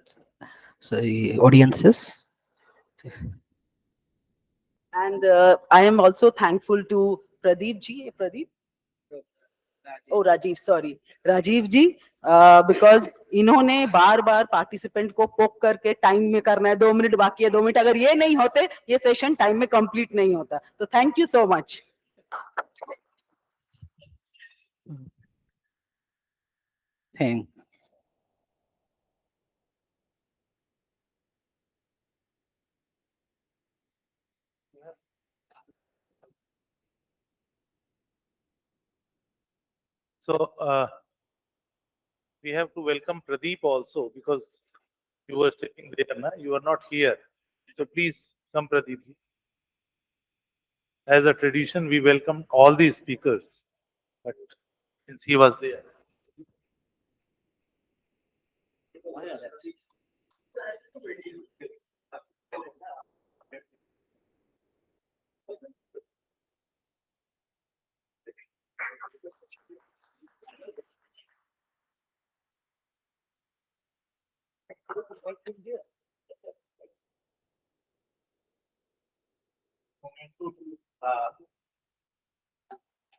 so audiences. And I am also thankful to Pradeep ji. Pradeep? Oh, Rajiv, sorry. Rajiv ji, because इन्होंने बार बार participant को पोक करके time में करना है, 2 minute बाकी है, 2 minute, अगर ये नहीं होते ये सेशन टाइम में कंप्लीट नहीं होता. तो thank you so much. Thanks. So we have to welcome Pradeep also, because you were sitting there, na? You are not here. So please come, Pradeep. As a tradition, we welcome all these speakers, but since he was there.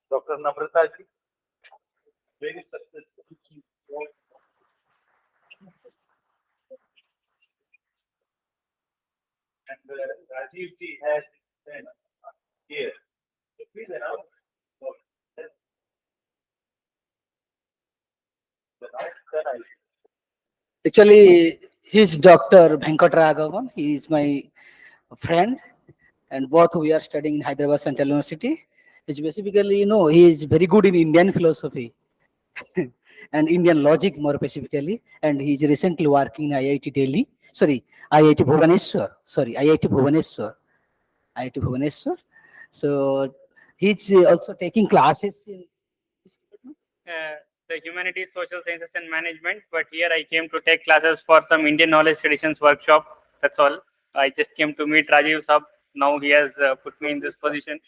Dr. Namrata ji, very successful. And Rajiv ji has been here. So please announce. Actually, he's Dr. Venkat Raghavan. He is my friend, and both we are studying in Hyderabad Central University. It's basically, he is very good in Indian philosophy and Indian logic more specifically. And he is recently working in IIT Delhi. Sorry, IIT Bhubaneswar. IIT Bhubaneswar. So He's also taking classes in the humanities, social sciences, and management. But here I came to take classes for some Indian knowledge traditions workshop. That's all. I just came to meet Rajiv Sab. Now he has put me in this position.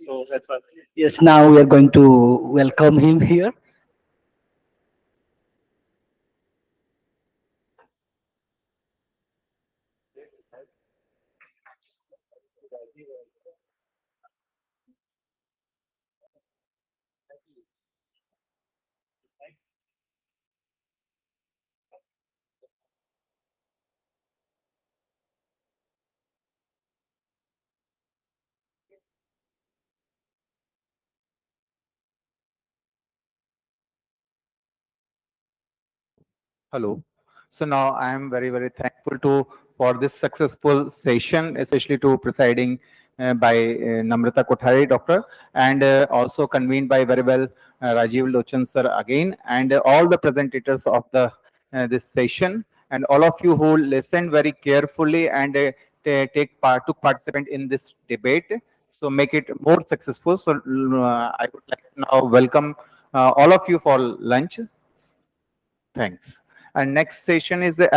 So that's all. Yes, now we are going to welcome him here. Hello. So now I am very, very thankful to for this successful session, especially to presiding by Namrata Kothari, doctor, and also convened by very well Rajiv Lochan sir again, and all the presentators of the this session, and all of you who listened very carefully and took participant in this debate. So make it more successful. So I would like to now welcome all of you for lunch. Thanks. And next session is the